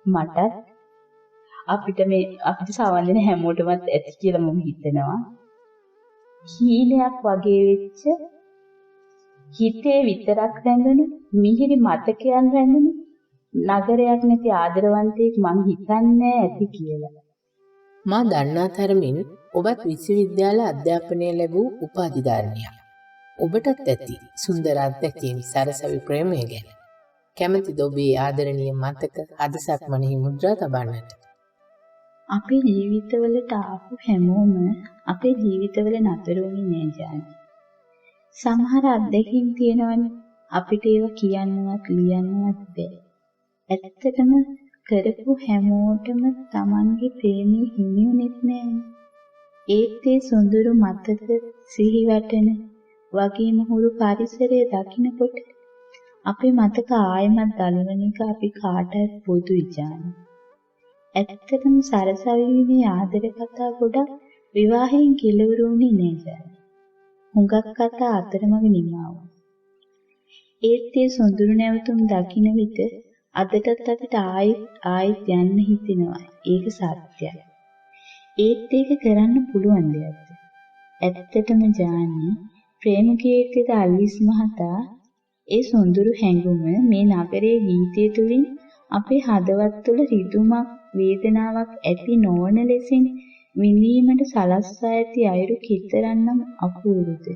මටත් අපිට සවන් දෙන හැමෝටමත් ඇති කියලා මම හිතනවා. හීනයක් වගේ වෙච්ච හිතේ විතරක් රැඳුණු මිහිරි මතකයන් රැඳුණු නගරයක් නැති ආදරවන්තයෙක් මං හිතන්නේ ඇති කියලා. මා දන්නා තරමින් ඔබත් විශ්වවිද්‍යාල අධ්‍යාපනය ලැබූ උපාධිධාරිනියක්. ඔබටත් ඇති සුන්දර අත්දැකීම් සරසවි ප්‍රේමය ගැන. කැමතිද ඔබේ ආදරණීය මතක අද සක්මනෙහි මුද්‍රා තබන්නට? අපේ ජීවිතවලට ආපු හැමෝම අපේ ජීවිතවල නතර වුණේ නෑ ජානි. සමහර අත්දැකීම් තියෙනවනේ අපිට ඒවා කියන්නවත් ලියන්නවත් බැහැ. ඇත්තටම කරපු හැමෝටම Tamanගේ ප්‍රේමී හිමිුනේත් නෑනේ. ඒත් ඒ සොඳුරු මතක සිහි වැටෙන වගේම හුරු පරිසරය දකින්නකොට අපේ මතක ආයෙමත් දලවන එක අපි කාටවත් පොදුයි ජාන. ඇත්තටම සරසවිනේ ආදර කතා ගොඩක් විවාහයෙන් කෙලවර වුණේ නෑ ජාන. හුඟක් කතා අතරමඟ නිමා වුණා. ඒත් ඒ සොඳුරු නැවතුම් දකින්න විට අදටත් අපිට ආයෙත් යන්න හිතෙනවා. ඒක සත්‍යයි. ඒත් ඒක කරන්න පුළුවන් දෙයක්ද? ඇත්තටම ජානි ප්‍රේමකීර්තිද අල්විස් මහතා ඒ සොඳුරු හැඟුම මේ නගරයේ ගීතය තුලින් අපේ හදවත් තුළ රිදුමක් වේදනාවක් ඇති නොවන ලෙසින් විඳීමට සලස්වා ඇති අයුරු කිතරන්නම් අපූර්වද?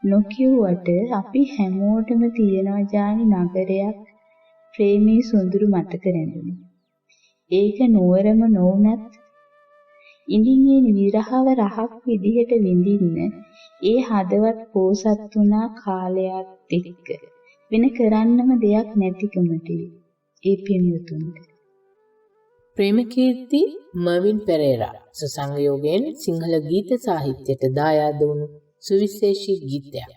නොකියුවට අපි හැමෝටම තියෙනවා ජානි නගරයක් ප්‍රේමී සොඳුරු මතක රැඳුණු. ඒක නුවරම නොවුනත් ඉඳින් ඒ විරහව රහක් විදිහට විඳින්න ඒ හදවත් පෝසත් වුණා කාලයක් එක්ක වෙන කරන්නම දෙයක් නැතිකමට ඒ පින්වතුන්ට. ප්‍රේමකීර්ති මර්වින් පෙරේරා සසංගයෝගයෙන් සිංහල ගීත සාහිත්‍යයට දායාද වුණු සුවිශේෂී ගීතයක්.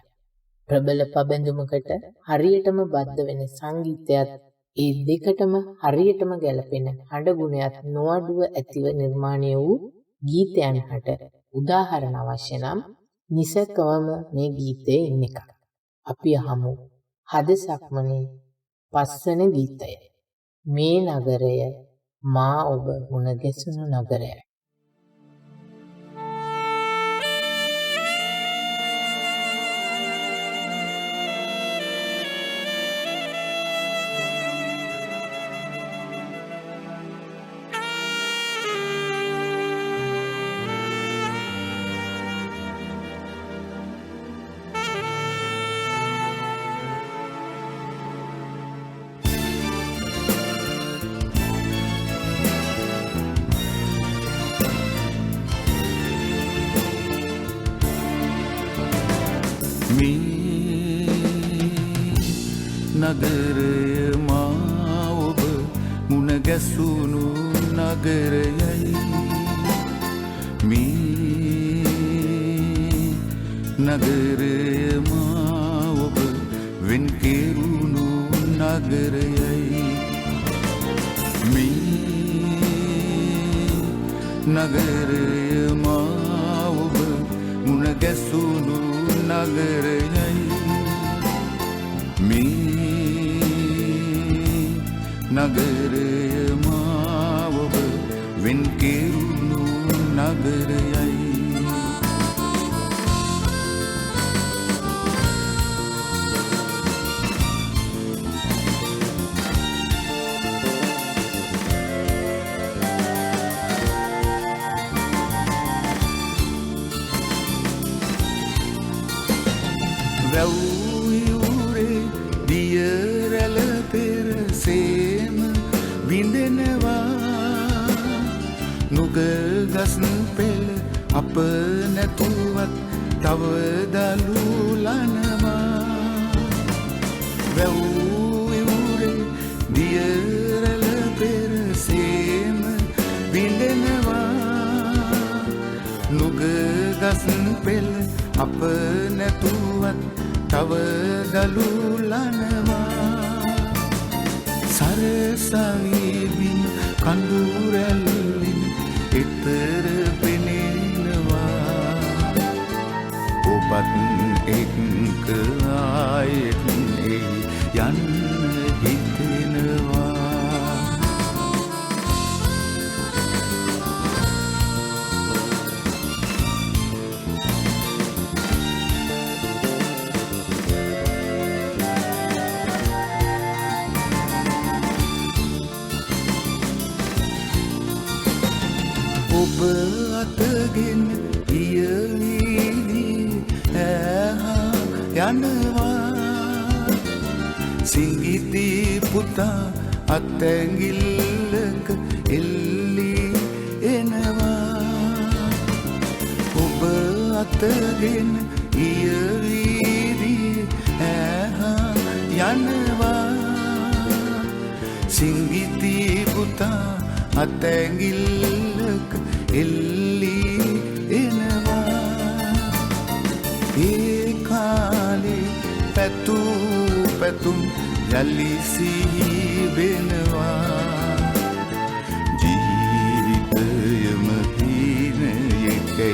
ප්‍රබල පබඳුමකට හරියටම බද්ධ වෙන සංගීතයත් ඒ දෙකටම හරියටම ගැලපෙන හඬ ගුණයත් නොඅඩුව ඇතිව නිර්මාණය වූ ගීතයන් හට උදාහරණ අවශ්‍ය නම් නිසකවම මේ ගීතයේ ඉන්න එකක්. අපි අහමු හද සක්මනේ පස්සන ගීතය. මේ නගරය මා ඔබ මුණ ගැසුණු නගරය. නගරය මා ඔබ මුණ ගැසුණු නගරයයි මේ නගරය මා ඔබ වෙන් කෙරුණු නගරයයි මේ නගරය මා ඔබ මුණ ගැසුණු නගරයයි මේ නගරය මා ඔබ වෙන් කෙරුණු නගරයයි වැව්යුරේ දියරැළ පෙරසේම විඳෙනවා නුගගස් පෙළ අප නැතුවත් තව දලුලනවා වැව්යුරේ දියරැළ පෙරසේම විඳෙනවා නුගගස් පෙළ අප නැතුවත් තව දලුලනවා සරසවිබින් කඳුරැල්ලින් එතර පෙනෙනවා ඔබත් එක්ක ආයෙත් යන්න හිතෙනවා ඔබ අතගෙන ඉයලී යනවා සිංගිති පුතා අතැඟිල්ලක එල්ලී එනවා ඔබ අතගෙන ඉයලී යනවා සිංගිති පුතා අතැඟිල්ලක එල්ලී එනවා ඒ කාලේ පැතු පැතුම් යලි සිහි වෙනවා ජීවිතයම හීනයකයි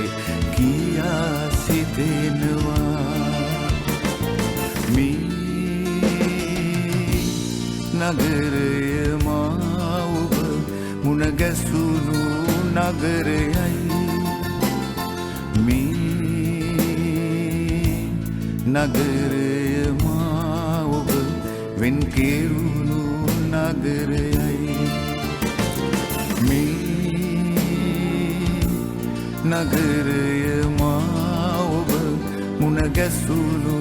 කියා සිතෙනවා මේ නගරය මා ඔබ මුණ ගැසුණු නගරයයි නගරය මා ඔබ වෙන් කෙරුණු නගරයයි මේ නගරය මා ඔබ මුණ ගැසුණු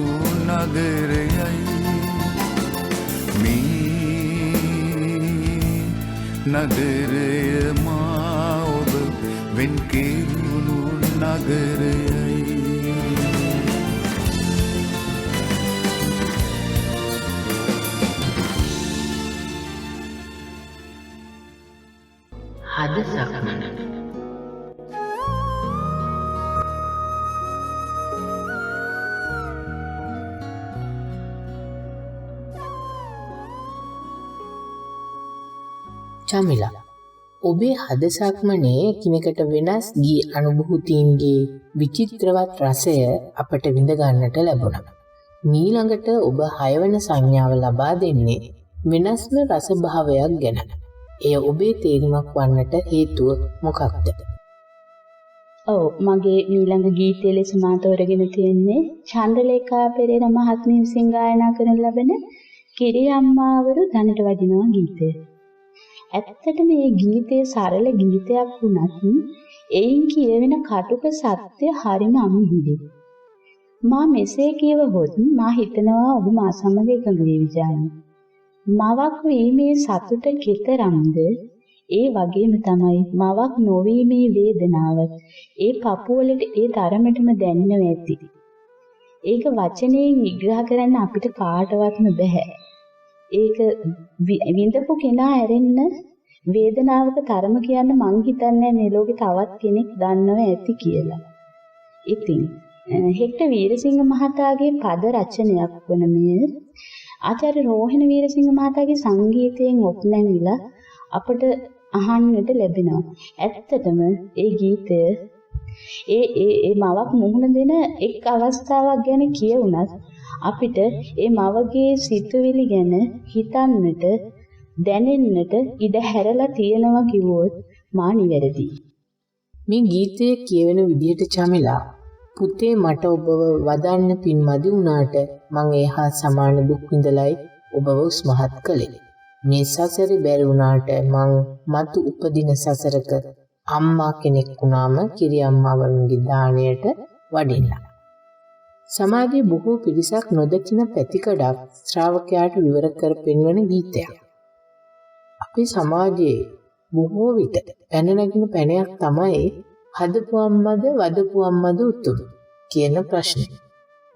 නගරයයි මේ නගරය මා ඔබ වෙන් කෙරුණු නගරයයි හද සක්මන චමිලා ඔබේ හද සක්මනේ කිනකට වෙනස් ගී අනුභූතීන්ගේ විචිත්‍රවත් රසය අපට විඳ ගන්නට ලැබුණා. මීළඟට ඔබ 6 වෙනි සංඥාව ලබා දෙන්නේ වෙනස්ම රස භාවයක් ගැන. එය ඔබේ තේරීමක් වන්නට හේතුව මොකක්ද? ඔව් මගේ ඊළඟ ගීතය ලෙස මා තෝරගෙන තියෙන්නේ චන්ද්‍රලේඛා පෙරේරා මහත්මිය විසින් ගායනා කරන ලබන කිරි අම්මාවරු දනට වදිනවා ගීතය. ඇත්තට මේ ගීතයේ සරල ගීතයක් වුණත් එයින් කියවෙන කටුක සත්‍ය හරිම අමිහිරි. මා මෙසේ කියවහොත් මා හිතනවා ඔබ මා සමග එකඟ වේවි ජානි. මවක් වීමේ සතුට කෙතරම්ද ඒ වගේම තමයි මවක් නොවීමේ වේදනාව ඒ පපුවලට ඒ තරමටම දැනෙනව ඇති. ඒක වචනයෙන් විග්‍රහ කරන්න අපිට කාටවත්ම බෑ. ඒක විඳපු කෙනා ඇරෙන්න වේදනාවක තරම කියන්න මං හිතන්නේ මේ ලෝකේ තවත් කෙනෙක් දන්නව ඇති කියලා. ඉතින් හෙක්ටර් වීරසිංහ මහතාගේ පද රචනයක් වන මේ ආචාර්ය රෝහණ වීරසිංහ මහතාගේ සංගීතයෙන් ඔප්නැංගිලා අපට අහන්නට ලැබෙනවා. ඇත්තටම ඒ ගීතය ඒ මවක් මුහුණ දෙන එක් අවස්ථාවක් ගැන කියවුණත් අපිට ඒ මවගේ සිතුවිලි ගැන හිතන්නට දැනෙන්නට ඉඩ හැරලා තියෙනවා කිව්වොත් මා නිවැරදි. මේ ගීතයේ කියවෙන විදිහට චමිලා පුතේ මට ඔබව වදන්න පින් මදි වුණාට මං එහා සමාන දුක් විඳලයි ඔබව උස්මහත් කළේ. මේ සසරේ බැරි වුණාට මං මතු උපදින සසරක අම්මා කෙනෙක් වුණාම කිරි අම්මාවරුන්ගේ දාණයට වඩින්න. සමාජයේ බොහෝ පිරිසක් නොදකින පැතිකඩක් ශ්‍රාවකයාට විවර කර පෙන්වන ගීතයක්. අපේ සමාජයේ බොහෝ විට පැන නැගින පැනයක් තමයි හදපු අම්මද වදපු අම්මද උතුම් කියන ප්‍රශ්නේ.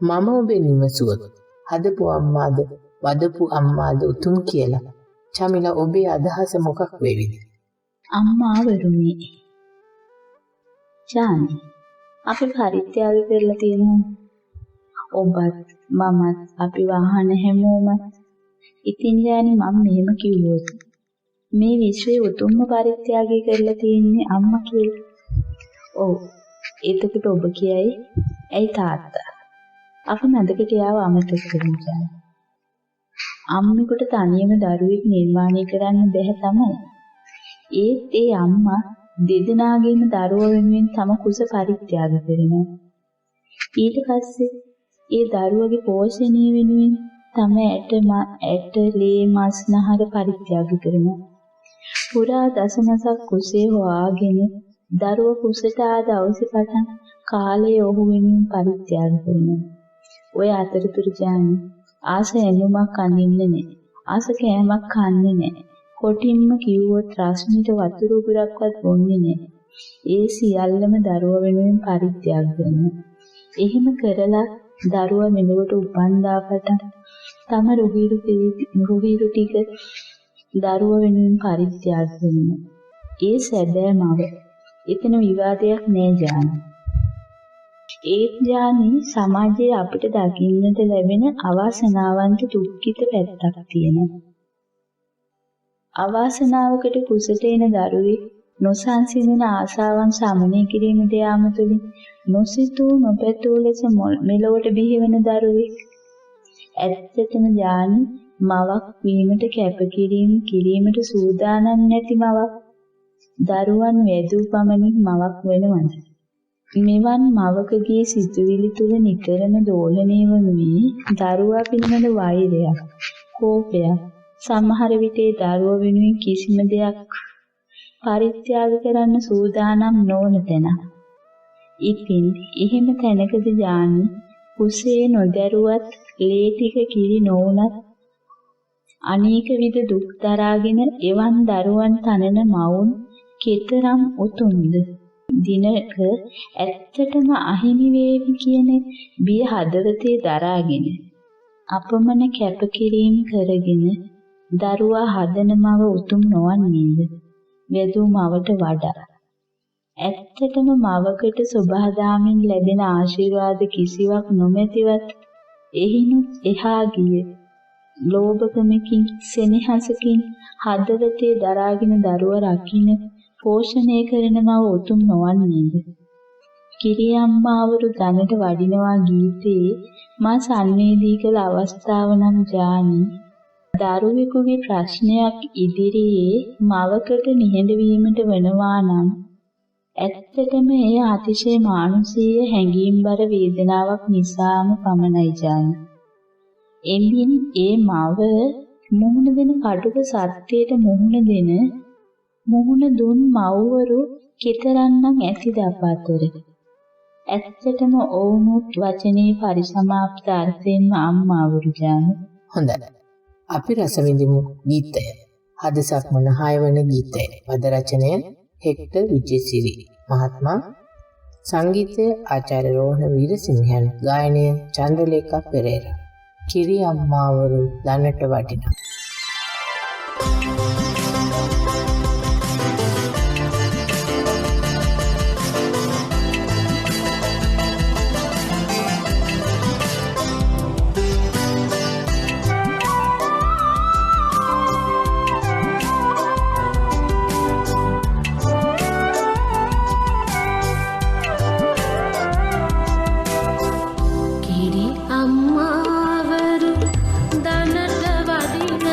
මම ඔබෙන් විමසුවොත් හදපු අම්මාද වදපු අම්මාද උතුම් කියලා. චමිලා ඔබේ අදහස මොකක් වේවිද? අම්මාවරුනි. ජානි අපි පරිත්‍යාග කරලා තියෙනවා. ඔබත් මමත් අපි වහන හැමෝම. ඉතින් ජානි මම මෙහෙම කිව්වොත් මේ විශ්වයේ උතුම්ම පරිත්‍යාගය කරලා තියෙන්නේ අම්මා කියලා. ඔව්. එතකොට ඔබ කියයි ඇයි තාත්තා? අපි මැදකට යාව අමතක කරමු ජානි. අම්මෙකුට තනියම දරුවෙක් නිර්මාණය කරන්න බැහැ තමයි. ඒත් ඒ අම්මා දෙදෙනාගේම දරුවෝ වෙනුවෙන් තම කුස පරිත්‍යාග කරනවා. ඊට පස්සේ ඒ දරුවගේ පෝෂණය වෙනුවෙන් තම ඇට ලේ මස් නහර පරිත්‍යාග කරනවා. පුරා දසමසක් කුසේ හොයාගෙන දරුව කුසට ආ දවසේ පටන් කාලය ඔහු වෙනුවෙන් පරිත්‍යාග කරනවා. ඔය අතරතුර ජානි ආස ඇඳුමක් අඳින්නේ නැහැ. ආස කෑමක් කන්නේ නැහැ. කොටින්ම කිව්වොත් රශ්මිට වතුර උගුරක්වත් බොන්නේ නැහැ. ඒ සියල්ලම දරුව වෙනුවෙන් පරිත්‍යාග කරනවා. එහෙම කරලා දරුවා මෙලොවට උපන්දා පටන් තම රුහිරු ටික දරුව වෙනුවෙන් පරිත්‍යාග කරනවා. ඒ සැබෑ මව. එතන විවාදයක් නෑ ජානි. ඒත් ජානි සමාජයේ අපිට දකින්නට ලැබෙන අවාසනාවන්ත දුක්ඛිත පැත්තක් තියෙනවා. අවාසනාවකට කුසට එන දරුවෙක් නොසන්සිඳන ආසාවන් සමනය කිරීමට යාම තුළින් නොසිතූ නොපැතූ ලෙස මෙලොවට බිහිවන දරුවෙක් ඇත්තටම ජානි මවක් වීමට කැපකිරීම කිරීමට සූදානම් නැති මවක් දරුවන් වැදූ පමණින් මවක් වෙනවද? මෙවන් මවකගේ සිතුවිලි තුළ නිතරම දෝලණය වනුයේ දරුවා පිළිබඳ වෛරයක්, කෝපයක්, සමහර විට ඒ දරුවා වෙනුවෙන් කිසිම දෙයක් පරිත්‍යාග කරන්න සූදානම් නොවන තැන. ඉතින් එහෙම තැනකදී ජානි කුසේ නොදරුවත් ලේ ටික කිරි නොවුනත් අනේක විද දුක් දරාගෙන එවන් දරුවන් තනන මවුන් කෙතරම් උතුම්ද? දිනක ඇත්තටම අහිමි වේවි කියන බිය හදවතේ දරාගෙන අපමණ කැපකිරීම කරගෙන දරුවා හදන මව උතුම් නොවන්නේද? වැදූ මවට වඩා. ඇත්තටම මවකට සබහාදාමින් ලැබෙන ආශිර්වාද කිසිවක් නොමැතිවත් එහිනුත් එහා ගිය ලෝභකමකින් සෙනෙහසකින් හදවතේ දරාගෙන දරුවා රකින්න පෝෂණය කරන මව උතුම් නොවන්නේද? කිරියම්මාවරු දනට වඩිනවා ගීතයේ මා සංවේදී කළ අවස්ථාව නම් ජානි දරුවෙකුගේ ප්‍රශ්නයක් ඉදිරියේ මවකට නිහඬ වීමට වෙනවා නම් ඇත්තටම එය අතිශය මානසික හැඟීම්බර වේදනාවක් නිසාම පමණයි ජානි. එමින් ඒ මව මුහුණ දෙන කටුක සත්‍යයට මුහුණ දුන් මව්වරු කෙතරම්නම් ඇතිද අප අතර? ඇත්තටම ඔවුනුත් වචනේ පරිසමාප්ත අර්ථයෙන්ම අම්මාවරු ජානි. හොඳයි. අපි රස විඳිමු ගීතය. අද සක්මන 6 වන ගීතය. පද රචනය හෙක්ටර් විජේසිරි මහත්මයා. සංගීතය ආචාර්ය රෝහණ වීරසිංහන්. ගායනය චන්ද්‍රලේඛා පෙරේරා. කිරි අම්මාවරු දනට වඩිනවා. අම්මාවරු දනට වදිනවා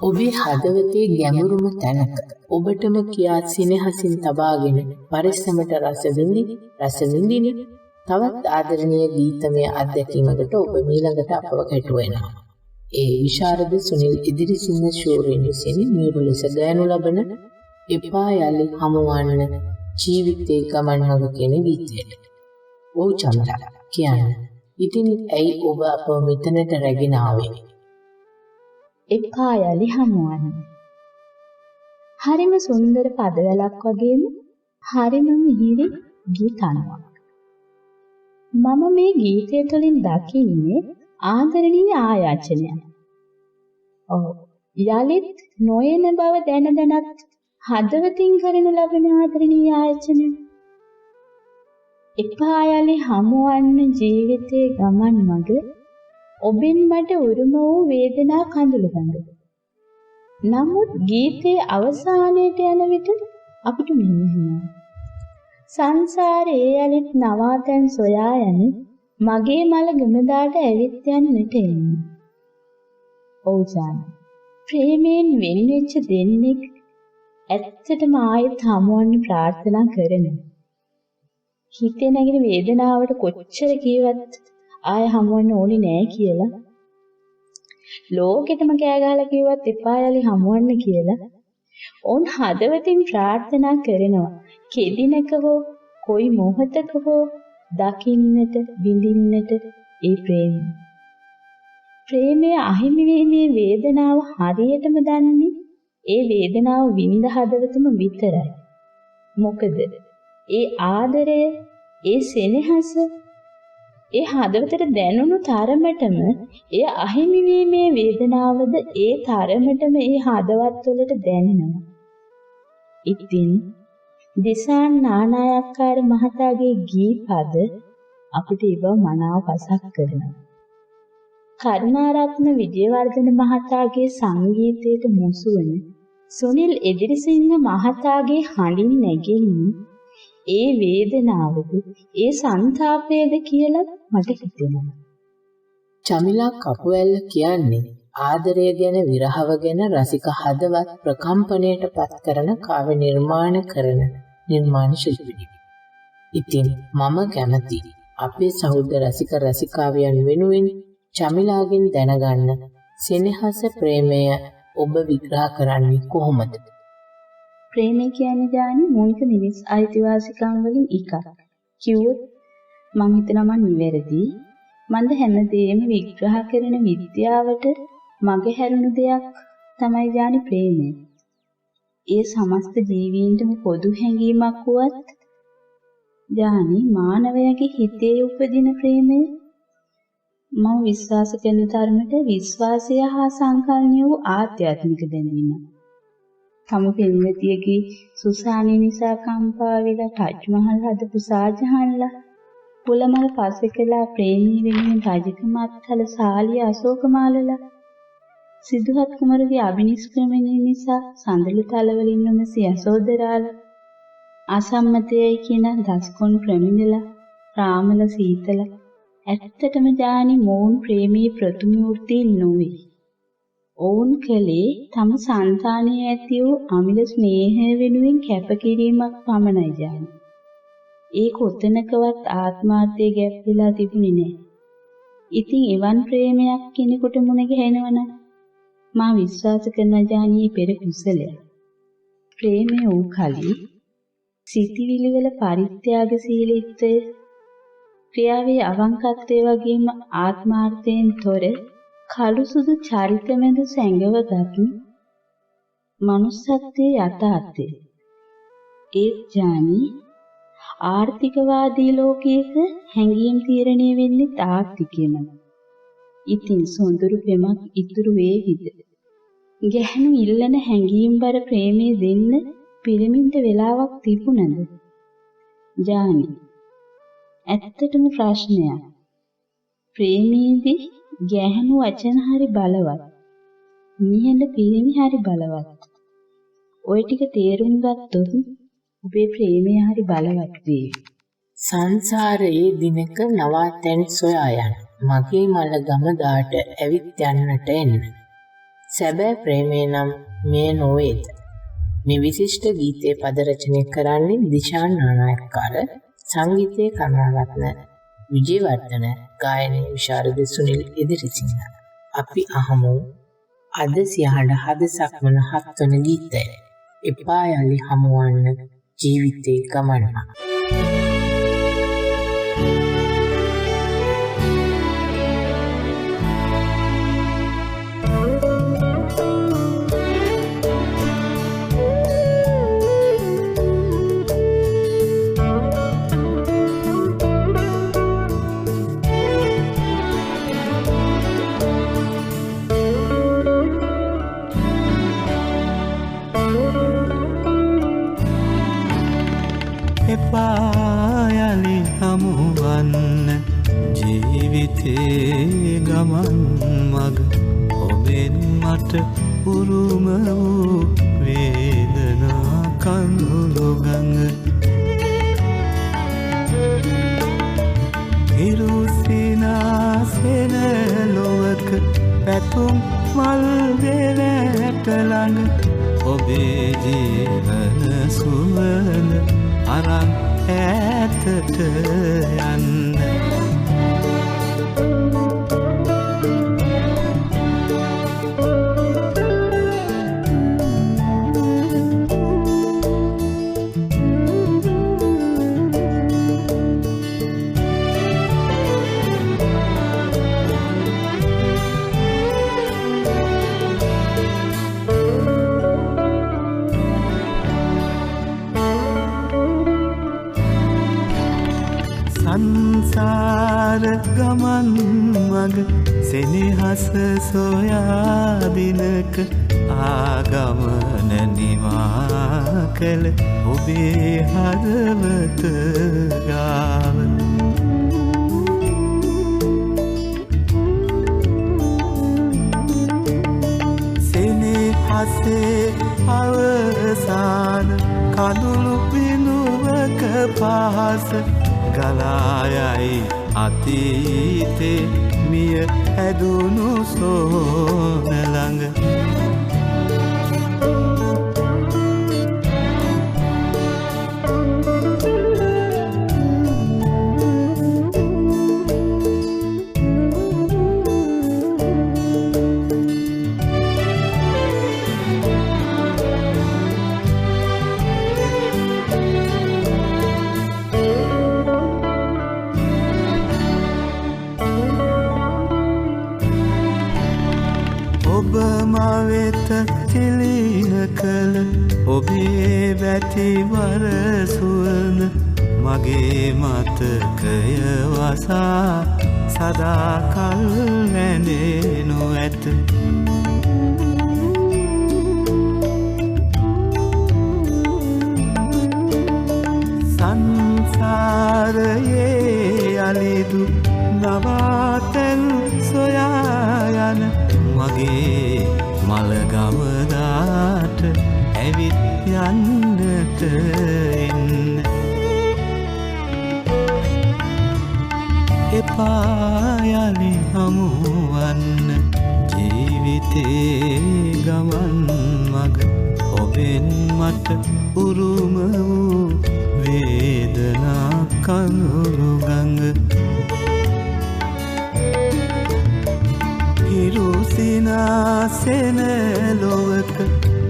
ඔබේ හදවතේ ගැඹුරුම තැනක ඔබටම කියා සිනහසින් තබාගෙන පරිස්සමට රස විඳින තවත් ආදරණීය ගීතමය අත්දැකීමකට ඔබ මීළඟට අපව කැටුවෙනවා. ඒ විශාරද සුනිල් ඉදිරිසිංහ ශූරින් විසින් නියුරු ලෙස ගයනු ලබන එපා යලි හමුවන්න ජීවිතේ ගමන් මඟ කියන ගීතයට. ඔව් චමිලා කියන්න. ඉතින් ඇයි ඔබ අපව මෙතනට රැගෙන ආවේ? එපා යලි හමුවන්න. හරිම සුන්දර පදවලක් වගේම හරිම මිහිරි ගීතණුවක්. මම මේ ගීතය තුළින් දකින්නේ ආදරණීය ආයාචනයක්. ඔව් යලිත් නොයන බව දැන දැනත් හදවතින් කරනු ලබන ආදරණීය ආයාචනය. එපා යලි හමුවන්න ජීවිතේ ගමන් මඟ ඔබෙන් මට උරුම වූ වේදනා කඳුළු ගඟ. නමුත් ගීතයේ අවසානයට යන විට අපිට මෙහෙම සංසාරේ යලිත් නවාතැන් සොයා යන මගේ මල ගමදාට ඇවිත් යන්නට එන්නේ. ඔව් ජාන. ප්‍රේමයෙන් වෙන් වෙච්ච දෙන්නෙක් ඇත්තටම ආයෙත් හමුවන්න ප්‍රාර්ථනා කරනවා. හිතේ නැගෙන වේදනාවට කොච්චර කීවත් ආය හමුවන්න ඕනේ නෑ කියලා. ලෝකෙටම කෑ ගහලා කිව්වත් එපා යලි හමුවන්න කියලා. ඔවුන් හදවතින් ප්‍රාර්ථනා කරනවා. කෙදිනක හෝ කොයි මොහොතක හෝ දකින්නට විඳින්නට ඒ ප්‍රේමය. ප්‍රේමයේ අහිමි වීමේ වේදනාව හරියටම දන්නේ ඒ වේදනාව විඳ හදවතම විතරයි. මොකද ඒ ආදරය, ඒ සෙනෙහස ඒ හදවතට දැනුණු තරමටම ඒ අහිමි වීමේ වේදනාවද ඒ තරමටම ඒ හදවත්වලට දැනෙනවා. ඉතින් දිසාන් නානායක්කාර මහතාගේ ගීපද අපිට ඒව මනාව පසක් කරනවා. කරුණාරත්න විජයවර්ධන මහතාගේ සංගීතයට මුසු වන සුනිල් එදිරිසිංහ මහතාගේ හඬින් නැගෙන්නේ ඒ වේදනාවද ඒ සංතාපයද කියලා මට හිතෙනවා. චමිලා කපුඇල්ල කියන්නේ ආදරය ගැන විරහව ගැන රසික හදවත් ප්‍රකම්පණයට පත් කරන කාව්‍ය නිර්මාණ කරන නිර්මාණ ශිල්පිනියක්. ඉතින් මම කැමති අපේ සහෘද රසික රසිකාවියන් වෙනුවෙන් චමිලාගෙන් දැනගන්න සෙනෙහස ප්‍රේමය ඔබ විග්‍රහ කරන්නේ කොහොමද? ප්‍රේමය කියන්නේ දාන්නේ මූලික මිනිස් අයිතිවාසිකම් වලින් එකක්. කිව්වොත් මං හිතනවා නිවැරදි. මන්ද හැමදේම විග්‍රහ කරන විද්‍යාවට මගේ හැරුණු දෙයක් තමයි දාන්නේ ප්‍රේමය. ඒ සමස්ත ජීවීන්ටම පොදු හැඟීමක් වුවත් දාන්නේ මානවයාගේ හිතේ උපදින ප්‍රේමය මම විශ්වාස කරන තරමට විශ්වාසය හා සංකල්පය වූ ආධ්‍යාත්මික බැඳීමක්. තම පෙම්වතියගේ සුසානි නිසා කම්පා වෙලා ටච් මහල් හදපු සාජහන්ලා පුලමල් පසෙකලා ප්‍රේමී වෙනුවෙන් රජකමත් කළ සාලිය අශෝකමාලලා සිදුහත් කුමරුගේ අභිනිෂ්ක්‍රමණය නිසා සඳලු තලවලින්ම සියසෝදරාලා අසම්මතයයි කියන දස්කොන් ප්‍රමිනලා රාමල සීතල ඇත්තටම දානි මොවුන් ප්‍රේමී ප්‍රතිමූර්ති නොවේ. ඔවුන් කලේ තම සංතානයේ ඇති වූ අමිල ස්නේහය වෙනුවෙන් කැපකිරීමක් පමණයි දානි. ඒ කොතනකවත් ආත්මාර්ථය ගැප් වෙලා තිබුණේ නැහැ. ඉතින් එවන් ප්‍රේමයක් කෙනෙකුට මුණ ගැහෙනවනම් මා විශ්වාස කරන දානි පෙර කුසලයක්. ප්‍රේමය වූ කලී සිතිවිලි වල පරිත්‍යාගශීලීත්වය ක්‍රියාවේ අවංකත්වය වගේම ආත්මාර්ථයෙන් තොර කළු සුදු චරිතමෙද සැඟවගත් මනුස්සත්වයේ යථාර්ථය. ඒත් ඥානි ආර්ථිකවාදී ලෝකයක හැඟීම් තීරණය වෙන්නේ ආර්ථිකයම. ඉතින් සොඳුරු පෙමක් ඉතුරු වේවිද? ගැහණු ඉල්ලන හැඟීම්බර ප්‍රේමයේ දෙන්න පිරමින්ට වෙලාවක් තිබුණද? ඥානි ඇත්තටම ප්‍රශ්නයක්. ප්‍රේමයේදී ගැහණු වචන හරි බලවත්. නිහඬ පිරිමි හරි බලවත්. ඔය ටික තේරුම් ගත්තොත් ඔබේ ප්‍රේමය හරි බලවත් වේ. සංසාරයේ දිනක නවාතැන් සොයා යන මගේ මල ගම දාට ඇවිත් යන්නට එන්න. සැබෑ ප්‍රේමය නම් මෙය නොවේද? මේ විශිෂ්ට ගීතයේ පද රචනය කරන්නේ දිශාන් නානායක්කාර, සංගීතයේ කරුණාරත්න විජේවර්ධන, ගායනයේ විශාරද සුනිල් ඉදිරිසිංහ. අපි අහමු අද සියහඬ හද සක්මන 7 වන ගීතය. එපා යලි හමුවන්න ජීවිතේ ගමන. එපායලි හමුවන්න ජීවිතේ ගමන් මග ඔබෙන් මට උරුම වූ වේදනා කඳුළු ගඟ ඉරුසිනාසෙන ලොවක පැතුම් මල් දෙවැට ළඟ ඔබේ ජීවන සුවඳ අරන් ඈතට යන්න. සංසාර ගමන් මග සෙනෙහස සොයා දිනක ආගමන නිවා කළ ඔබේ හදවත ගාව සෙනෙහසේ අවසාන කඳුළු පිනුවක පහස ගලායයි අතීතේ මිය ඇදුණු සෝන ළඟ ඔබ මවෙත තිලින කළ ඔබේ වැතිවර සුවඳ මගේ මතකය වසා සදාකල් වැඳෙනු ඇත. සංසාරයේ අලිදු නවාතැන් සොයා යන මගේ මළගමදාට ඇවිත් යන්නට එන්න. එපා යලි හමුවන්න ජීවිතේ ගමන් මග ඔබෙන් මට උරුම වූ වේදනා කඳුළු ගඟ ඉරුසිනාසෙන ලොවක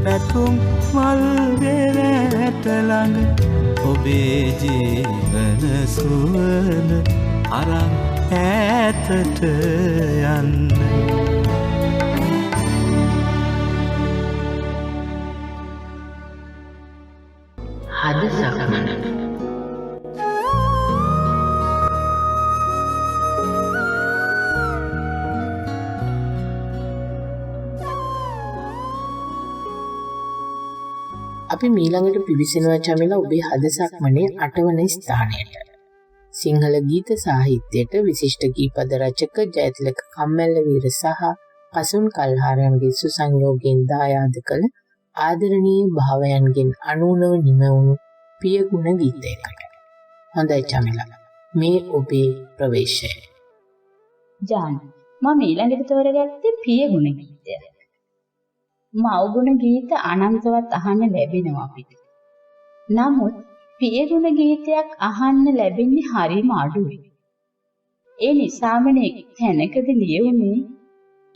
පැතුම් මල් දෙවැට ළඟ ඔබේ ජීවන සුවඳ අරන් ඈතට යන්න. හද සක්මන. අපි මීළඟට පිවිසෙනවා චමිලා ඔබේ හද සක්මනේ 8 වන ස්ථානයට. සිංහල ගීත සාහිත්‍යයට විශිෂ්ට ගීපද රචක ජයතිලක කම්මැල්ලවීර සහ කසුන් කල්හාරයන්ගේ සුසංයෝගයෙන් දායාද කළ ආදරණීය භාවයන්ගෙන් අනුනව නිමවුණු පියගුණ ගීතයකට. හොඳයි චමිලා. මේ ඔබේ ප්‍රවේශය. ජාන මම ඊළඟට තෝරගත්තේ පියගුණ ගීතය. මව්ගුණ ගීත අනන්තවත් අහන්න ලැබෙනවා අපිට. නමුත් පියගුණ ගීතයක් අහන්න ලැබෙන්නේ හරිම අඩුයි. ඒ නිසාමනේ තැනකදී ලියුනේ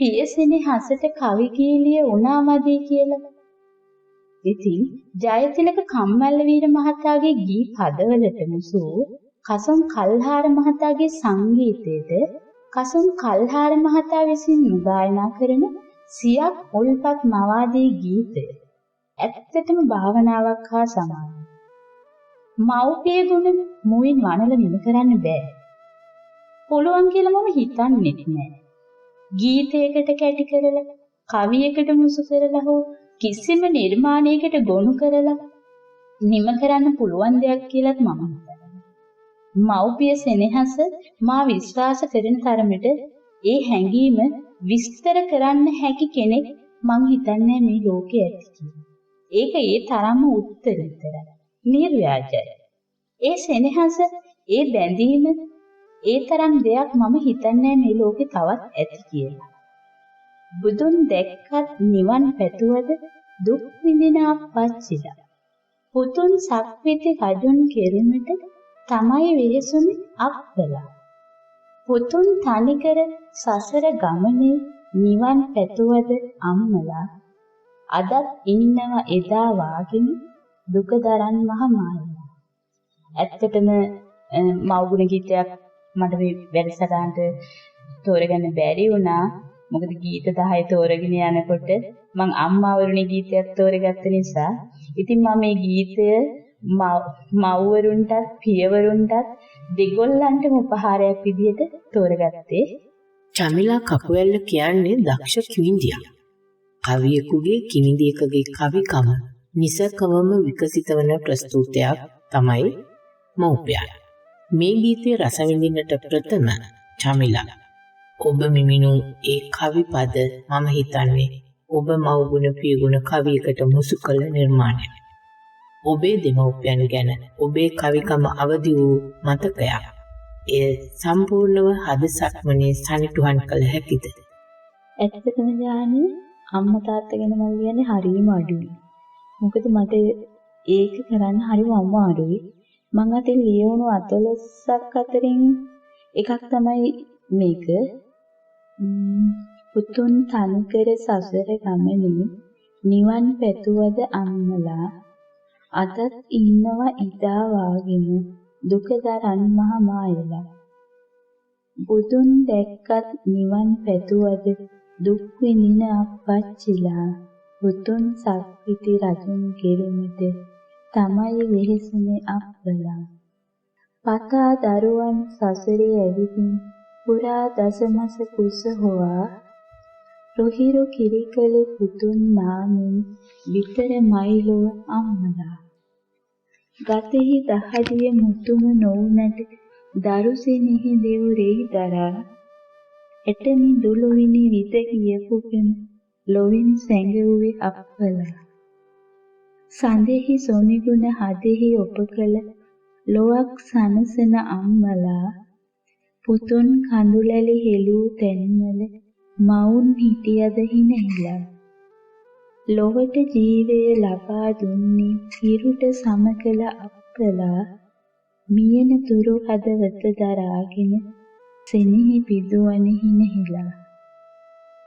පියසෙනෙහසට කවි කීලිය උනාමදී කියලා. ඉතින් ජයතිලක කම්මැල්ලවීර මහතාගේ ගී පදවලට මුසු කසම් කල්හාර මහතාගේ සංගීතයේද කසම් කල්හාර මහතා විසින් ගායනා කරන සියක් උල්පත් මවාදී ගීතය ඇත්තටම භාවනාවක් හා සමානයි. මව්පිය ගුණ මුවින් වනල නිම කරන්න බෑ. පුළුවන් කියලා මම හිතන්නේත් නෑ. ගීතයකට කැටි කරලා කවියකට මුසු කරලා හෝ කිසිම නිර්මාණයකට ගොනු කරලා නිම කරන්න පුළුවන් දෙයක් කියලාත් මම හිතනවා. මව්පිය සෙනෙහස මා විශ්වාස කරන තරමට ඒ හැඟීම විස්තර කරන්න හැකි කෙනෙක් මං හිතන්නේ මේ ලෝකේ ඇති කියලා. ඒක ඒ තරම්ම උත්තරීතරයි. නිර්ව්‍යාජයි. ඒ සෙනෙහස, ඒ බැඳීම, ඒ තරම් දෙයක් මම හිතන්නේ මේ ලෝකේ තවත් ඇති කියලා. බුදුන් දැක්කත් නිවන් පැතුවද දුක් විඳින අපච්චිලා. පුතුන් සක්විති රජුන් කෙරුමට තමයි වෙහෙසුනේ අක්කලා. පුතුන් තනිකර සසර ගමනේ නිවන් පැතුවද අම්මලා. අදත් ඉන්නව එදා වාගෙන දුක දරන් මහ මායා. ඇත්තටම මව්ගුණ ගීතයක් මට මේ වැඩසටහනට තෝරගන්න බැරි වුණා. මොකද ගීත 10 තෝරගෙන යනකොට මං අම්මාවරුනි ගීතයක් තෝරගත්ත නිසා ඉතින් මම මේ ගීතය මව්වරුන්ටත් පියවරුන්ටත් දෙගොල්ලන්ටම උපහාරයක් විදිහට තෝරගත්තේ. චමිලා කපුවැල්ල කියන්නේ දක්ෂ කිවිඳියක්. කවියෙකුගේ කිවිඳියකගේ කවිකම නිසකවම විකසිත වන ප්‍රස්තුතයක් තමයි මව්පියන්. මේ ගීතයේ රස විඳින්නට ප්‍රථම චමිලා ඔබ මිමිනු ඒ කවි පද මම හිතන්නේ ඔබ මව්ගුණ පියගුණ කවියකට මුසු කළ නිර්මාණයක්. ඔබේ දෙමව්පියන් ගැන ඔබේ කවිකම අවදි වූ මතකයක්. එය සම්පූර්ණව හද සක්මනේ සනිටුහන් කළ හැකිද? ඇත්තටම ඥානි අම්මා තාත්තා ගැන මම කියන්නේ හරිම අඩුයි. මොකද මට ඒක කරන්න හරිම අමාරුයි. මං අතින් ලියවුණු 14ක් අතරින් එකක් තමයි මේක. පුතුන් තනිකර සසර ගමනේ නිවන් පැතුවද අම්මලා. අදත් ඉන්නව ඉදා වාගෙන දුක දරන් මහ මායලා. බුදුන් දැක්කත් නිවන් පැතුවද දුක් විඳින අපච්චිලා. පුතුන් සක්විති රජුන් කෙරුමට තමයි වෙහෙසුනේ අප්පලා. පතා දරුවන් සසරේ ඇවිදින් පුරා දසමස කුස හොවා. රොහිරු කිරිකල පුතුන් නාමෙන් විතර මයිලොව අම්මලා. ගතෙහි දහදිය මුතුම නොවුනට දරුසෙනෙහි දෙවුරෙහි දරා. එතෙමි දුළුවිනි විත කියපු පෙම ලොවින් සැඟවුවේ අප්පලා. සඳෙහි සොමිගුණ හදෙහි ඔපකල ලොවක් සනසන අම්මලා. පුතුන් කඳුලැලි හෙළූ තැන්වල මවුන් හිටියද හිනහිලා. ලොවට ජීවය ලබා දුන්නේ හිරුට සම කළ අප්පලා. මියන තුරු හදවත දරාගෙන සෙනෙහි පිදුවන හිනහිලා.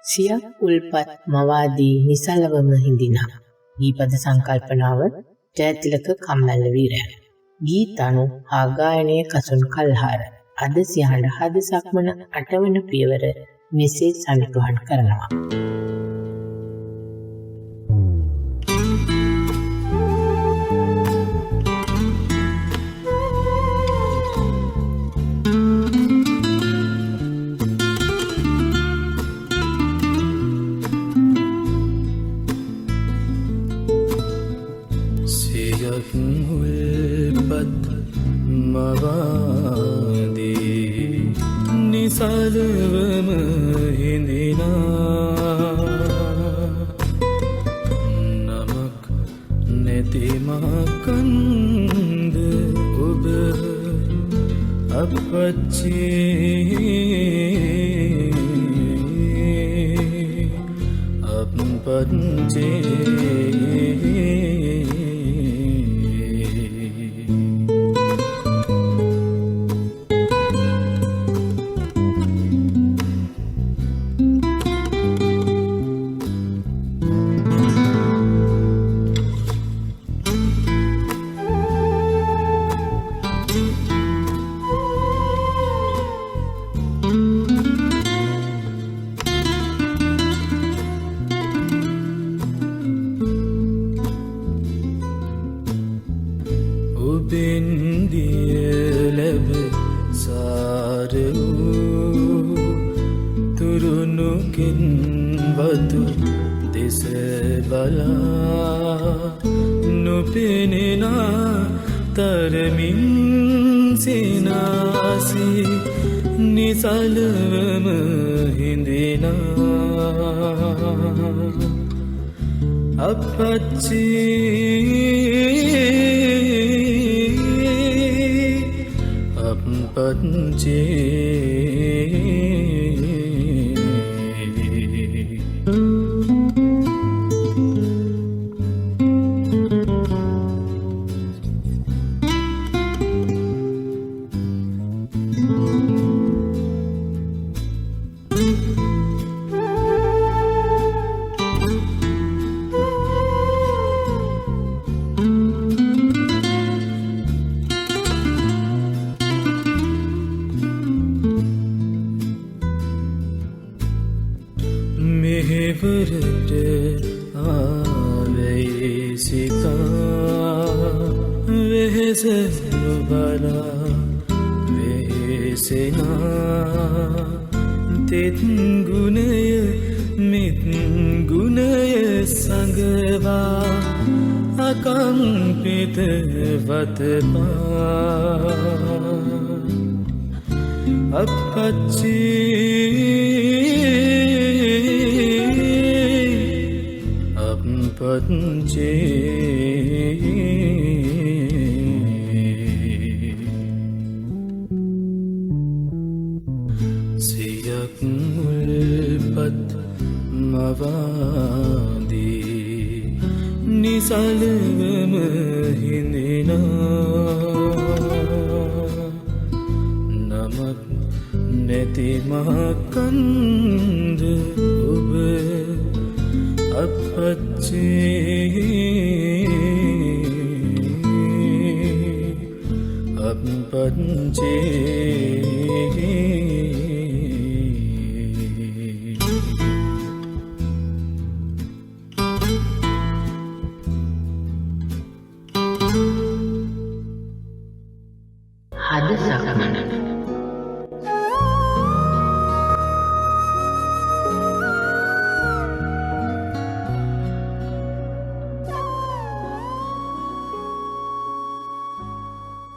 සියක් උල්පත් මවාදී නිසලවම හිඳිනා. ගීපද සංකල්පනාව ජයතිලක කම්මැල්ලවීරයන්. ගීතනු හා ගායනයේ කසුන් කල්හාර. අද සියහඬ හද සක්මන 8 වන පියවර මෙසේ සනිටුහන් කරනවා. නිසලවම හිඳිනා. නමක් නැති මකන්ද ඔබ අපච්චි.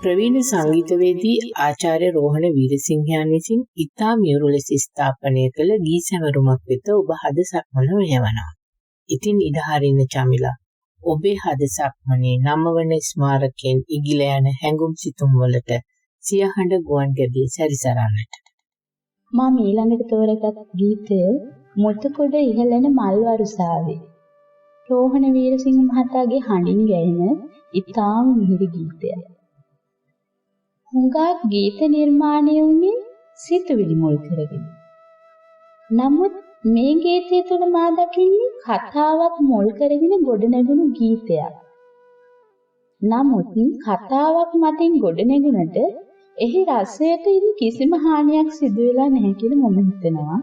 ප්‍රවීණ සංගීතවේදී ආචාර්ය රෝහණ වීරසිංහයන් විසින් ඉතා මියුරු ලෙස ස්ථාපනය කළ ගී සැමරුමක් වෙත ඔබ හද සක්මන මෙහෙවනවා. ඉතින් ඉඩ හරින්න චමිලා. ඔබේ හද සක්මනේ නමවන ස්මාරකයෙන් ඉගිල යන හැඟුම් සිතුම් වලට සියහඬ ගුවන් ගැබිය සැරිසරන්නට. මා ඊළඟට තෝරගත් ගීතය මුතුකොඩ ඉහළන මල් වරුසාවේ. රෝහණ වීරසිංහ මහතාගේ හඬින් ගැයෙන ඉතාම මිහිරි ගීතයක්. හුඟක් ගීත නිර්මාණය වුණේ සිතුවිලි මුල් කරගෙන. නමුත් මේ ගීතය තුළ මා දකින්නේ කතාවක් මුල් කරගෙන ගොඩනැගුණු ගීතයක්. නමුත් කතාවක් මතින් ගොඩනැගුණට එහි රසයට කිසිම හානියක් සිදු වෙලා නැහැ කියලා මම හිතනවා.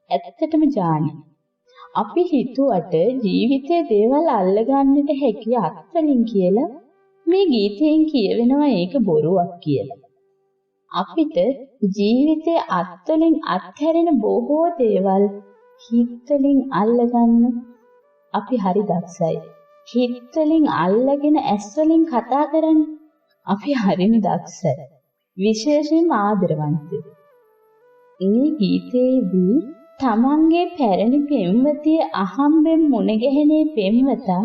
ඇත්තටම ජානි අපි හිතුවට ජීවිතයේ දේවල් අල්ලගන්නට හැකි අත්වලින් කියලා මේ ගීතයෙන් කියවෙනවා ඒක බොරුවක් කියලා. අපිට ජීවිතයේ අත්වලින් අත්හැරෙන බොහෝ දේවල් හිතවලින් අල්ලගන්න අපි හරි දක්ෂයි. හිතවලින් අල්ලගෙන ඇස්වලින් කතා කරන්න අපි හරිම දක්ෂයි. විශේෂයෙන්ම ආදරවන්තයෝ. මේ ගීතයේදී තමන්ගේ පැරණි පෙම්වතිය අහම්බෙන් මුණ ගැහෙනේ පෙම්වතා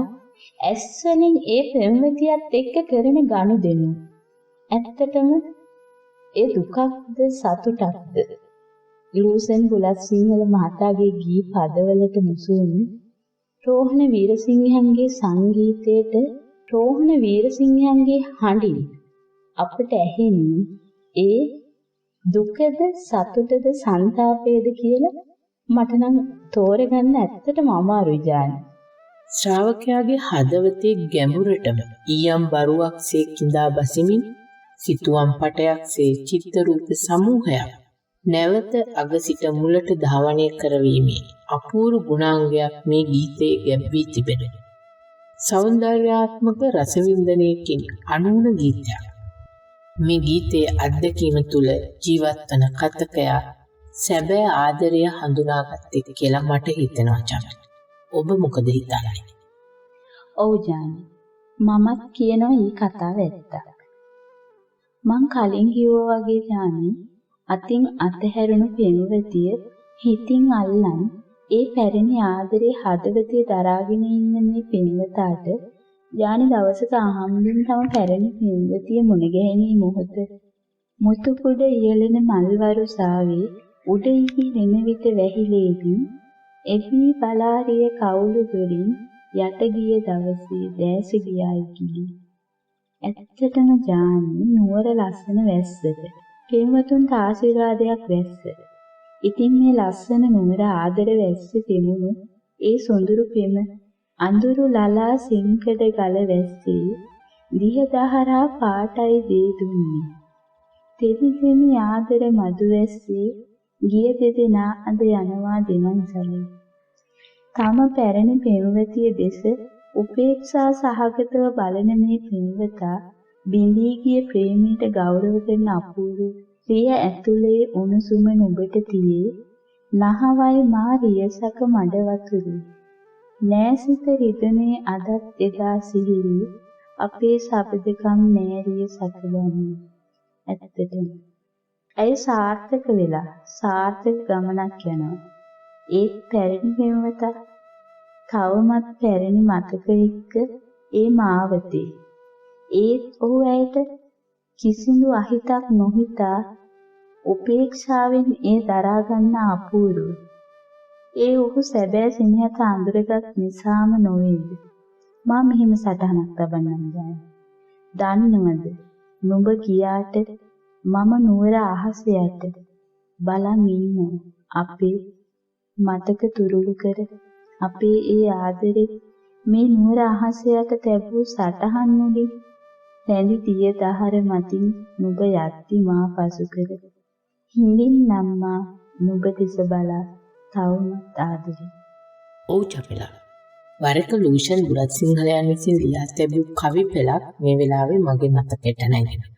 ඇස්වලින් ඒ පෙම්වතියත් එක්ක කරන ගනුදෙනු. ඇත්තටම ඒ දුකක්ද සතුටක්ද ලූසන් බුලත් සිංහල මහතාගේ ගී පදවලට මුසුවුණු රෝහණ වීරසිංහයන්ගේ සංගීතයට රෝහණ වීරසිංහයන්ගේ හඬින් අපට ඇහෙන්නේ ඒ දුකද සතුටද සංතාපයද කියලා මට නම් තෝරගන්න ඇත්තටම අමාරුයි ජානි. ශ්‍රාවකයාගේ හදවතේ ගැඹුරටම ඊයම් බරුවක්සේ කිඳා බසිමින් සිතුවම් පටයක්සේ චිත්ත රූප සමූහයක් නැවත අග සිට මුලට ධාවනය කරවීමේ අපූර්ව ගුණාංගයක් මේ ගීතයේ ගැබ්වී තිබෙන. සෞන්දර්යාත්මක රසවින්දනයකින් අනුන ගීතයක්. මේ ගීතයේ අත්දැකීම තුළ ජීවත්වන කතකයා සැබෑ ආදරය හඳුනාගත්තේ කියලා මට හිතෙනවා චමත්. ඔබ මොකද හිතන්නේ? ඔව් ජානි. මමත් කියනවා මේ කතාව ඇත්තක්. මං කලින් කිව්වා වගේ ජානි අතින් අතහැරුණු පෙම්වතිය හිතින් අල්ලන් ඒ පැරණි ආදරේ හදවතේ දරාගෙන ඉන්න මේ පෙම්වතාට ජානි දවසක අහම්බින් තම පැරණි පෙම්වතිය මුණ ගැහෙනී මොහොත මුතු කුඩ ඉහළන මල් වරුසාවේ උඩ ඉහි වෙන විට වැහිලේදී එවි බලාරිය කවුළු දොරින් යට ගිය දවසේ දැස ගියායි කිලි. ඇත්තටම ජානි නුවර ලස්සන වැස්සට පෙම්වතුන්ට ආශිර්වාදයක් වැස්ස. ඉතින් මේ ලස්සන නුවර ආදර වැස්ස පෙමුණු ඒ සොඳුරු පෙම අඳුරු ලලා සිංකඩ ගල වැස්සේ දිය දහරා පාටයි දේ දුන්නේ. තෙමි තෙමි ආදර මදු වැස්සේ ගිය දෙදෙනා අද යනවා දෙමන්සලේ. තම පැරණි පෙම්වතිය දෙස උපේක්ෂා සහගතව බලන මේ පෙම්වතා බිඳී ගිය ප්‍රේමයට ගෞරව කරන අපූර්ව ප්‍රිය ඇතුලේ උණුසුම නුඹට තියේ නහවයි මා රියසක මඩ වතුරු නෑසිත රිදනේ අදත් එදා සිහිරි අපේ සබදකම් නෑරිය සකබන්නේ. ඇත්තටම ඇයි සාර්ථක වෙලා සාර්ථක ගමනක් යනවා. ඒත් පැරණි පෙම්වතා තවමත් පැරණි මතක එක්ක ඒ මාවතේ. ඒත් ඔහු ඇයට කිසිදු අහිතක් නොහිතා උපේක්ෂාවෙන් ඒ දරා ගන්න අපූර්ව. ඒ ඔහු සැබෑ සිනහත අඳුරගත් නිසාම නොවේද? මා මෙහිම සටහනක් තබන්නම් ගන්නේ. දන්නවද? නුඹ ගියාට මම නුවර අහස යට බලන් ඉන්නවා. අපේ මතක තුරුළු කර අපේ ඒ ආදරේ මේ නුවර අහස යට තැබූ සටහන් වලින් රැඳි දිය දහර මතින් නුඹ යත්ති මා පසු කර හිඳින් නම්මා නුඹ දෙස බලා තවමත් ආදරේ. ඔව් චපලා. වරක ලූෂන් බුලත් සිංහලයන් විසින් ලියා තිබූ කවි පෙළක් මේ වෙලාවේ මගේ මතකයට නැගෙනවා.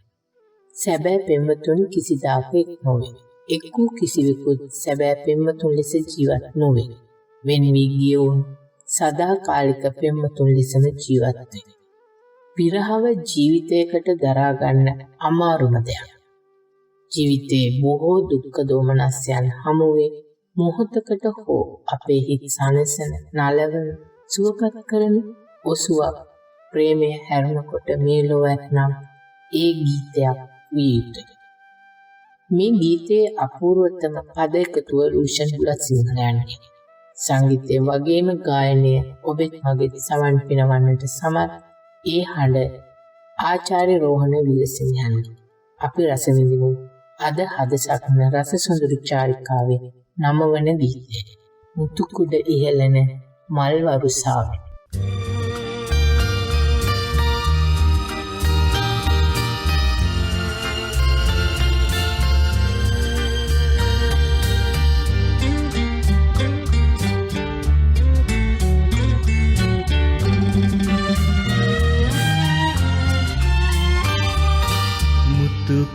සැබෑ පෙම්වතුන් කිසිදාක එක් නොවේ. එක් වූ කිසිවෙකුත් සැබෑ පෙම්වතුන් ලෙස ජීවත් නොවේ. වෙන වී ගියවුන් සදාකාලික පෙම්වතුන් ලෙසම ජීවත් වේ. විරහව ජීවිතයකට දරා ගන්න අමාරුම දෙයක්. ජීවිතේ බොහෝ දුක්ඛ දෝමනස්යන් හමුවේ මොහොතකට හෝ අපේ හිත සනසන නලවන සුවපත් කරන ඔසුවක් ප්‍රේමය හැරුණකොට මේ ලොව ඇතනම් ඒ ගීතයක් විය යුතුයි. මේ ගීතයේ අපූර්වතම පද එකතුව ලූෂන් බුලත් සිංහලයන්ගේ සංගීතයේ වගේම ගායනය ඔබෙත් මගෙත් සමන් පිනවන්නට සමත් ඒ හඬ ආචාර්ය රෝහණ වීරසිංහයන්ගේ. අපි රස විඳිමු අද හද සක්න රස සොඳුරු චාරිකාවේ 9 වන ගීතය මුතු කුඩ ඉහළන මල් වරුසාවේ.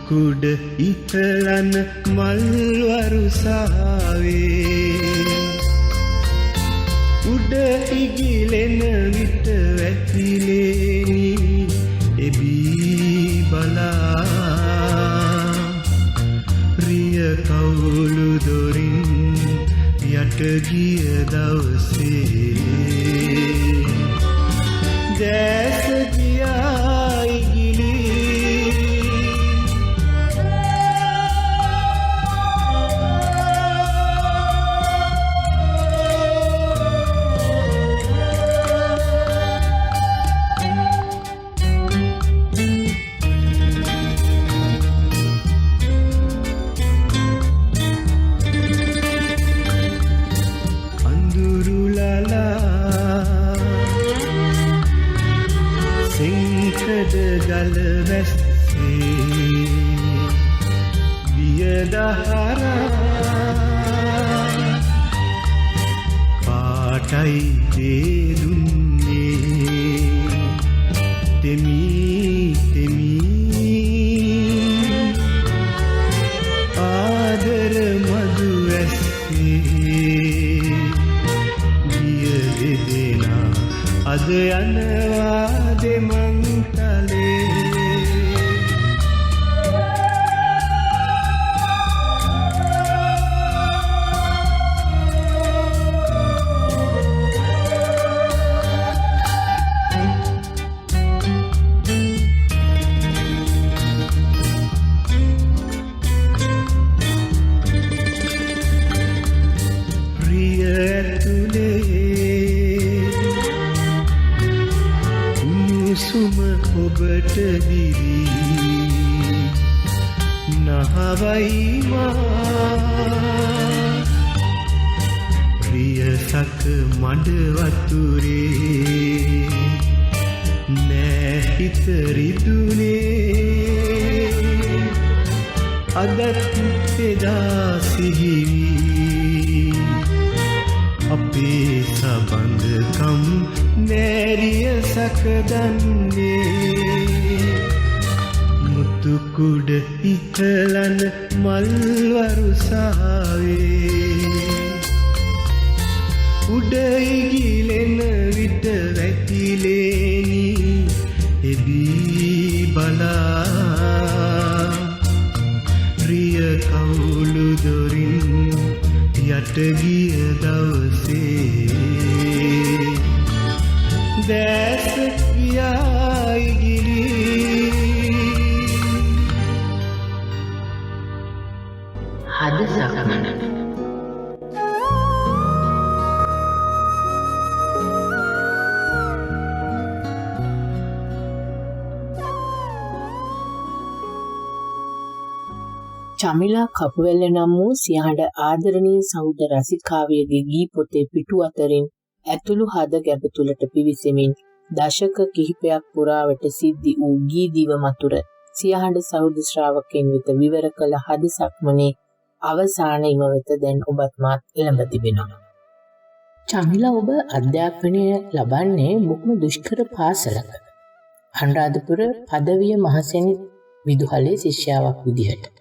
කුඩ ඉහළන මල් වරුසාවේ උඩ ඉගිලෙන විට වැතිලේනි එබී බලා රිය කවුළු දොරින් යට ගිය දවසේ දැස ගියායි ගිලි ගල වැස්සේ වියදහරා පාටයි දේදුන්නේ තෙමි ආදර මధు ඇස්සේ ගිය දෙදෙනා අද යනවා දෙමන් තලේ ඔබට දිවි නහවයි මා ප්‍රියසක මඩ වතුරේ නෑ හිත රිදුනේ අදත් එදා සිහිවි අපේ සබඳකම් නෑරිය සකදන්නේ මුතුකුඩ ඉහලන මල්වරුසාවේ උඩයිගිලෙන විට වැකිලේනි එබී බලා ප්‍රිය කවුළු දොරින් යට ගිය දවසේ දැස ගියායි ගිලී හද සක්මන චමිලා කපුවැල්ල නම් වූ සියහඬ ආදරණීය සහෘද රසිකාවියගේ ගී පොතේ පිටු අතරින් ඇතුළු හද ගැබ තුලට පිවිසෙමින් දශක කිහිපයක් පුරාවට සිද්ධි වූ ගී දිව මතුර සියහඬ සහෘද ශ්‍රාවකයන් වෙත විවර කළ හද සක්මනේ අවසාන ඉම වෙත දැන් ඔබත් මාත් එළඹ තිබෙනවා. චමිලා ඔබ අධ්‍යාපනය ලබන්නේ බොහොම දුෂ්කර පාසලක. අනුරාධපුර පදවිය මහසෙන් විදුහලේ ශිෂ්‍යාවක් විදිහට.